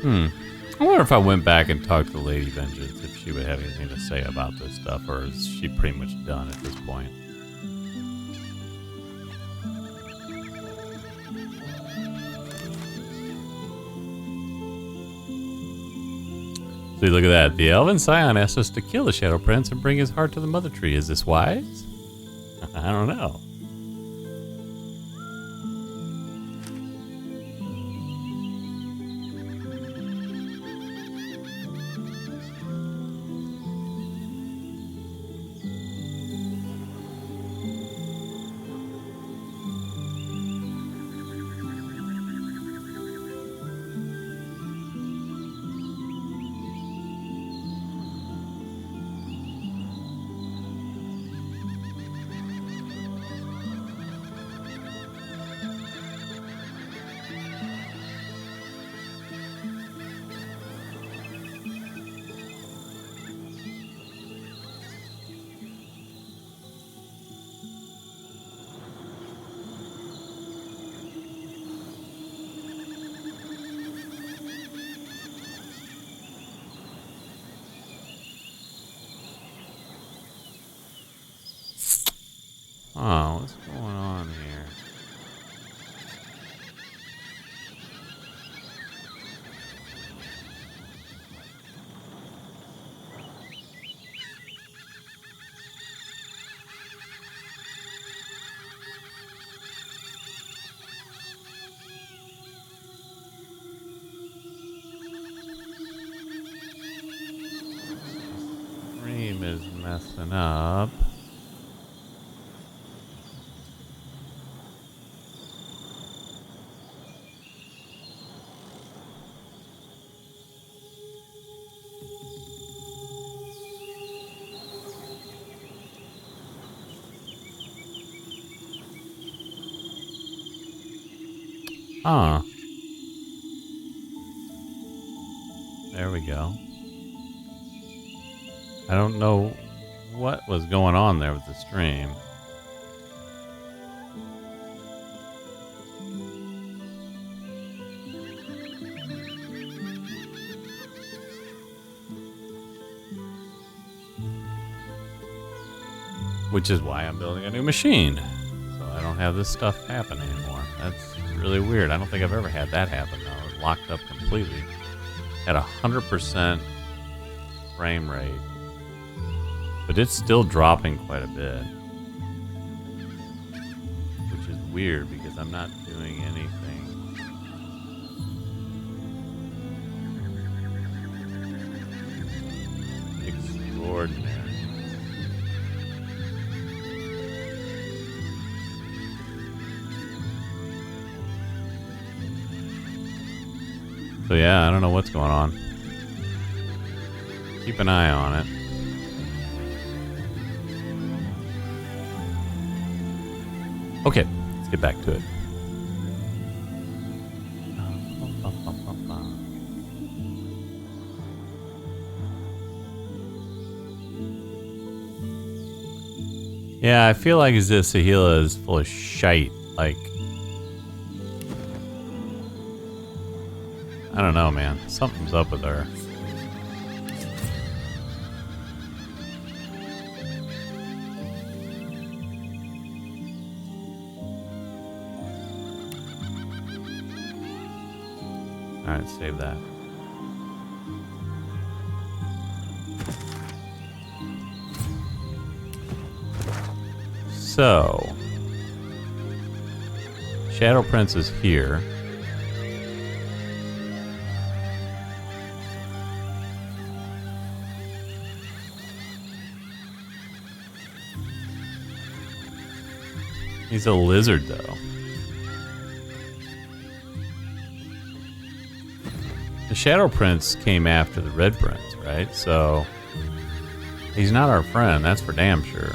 I wonder if I went back and talked to Lady Vengeance if she would have anything to say about this stuff, or is she pretty much done at this point? See, look at that. The Elven Scion asked us to kill the Shadow Prince and bring his heart to the Mother Tree. Is this wise? I don't know. Oh, what's going on here? Stream is messing up. Huh. There we go. I don't know what was going on there with the stream. Which is why I'm building a new machine. So I don't have this stuff happen anymore. That's really weird. I don't think I've ever had that happen though. It locked up completely at 100% frame rate. But it's still dropping quite a bit. Which is weird because I'm not doing anything. Extraordinary. So yeah, I don't know what's going on. Keep an eye on it. Okay, let's get back to it. Yeah, I feel like Sahila is full of shite. Like, I don't know, man. Something's up with her. Alright, save that. So, Shadow Prince is here. He's a lizard, though. The Shadow Prince came after the Red Prince, right? So, he's not our friend, that's for damn sure.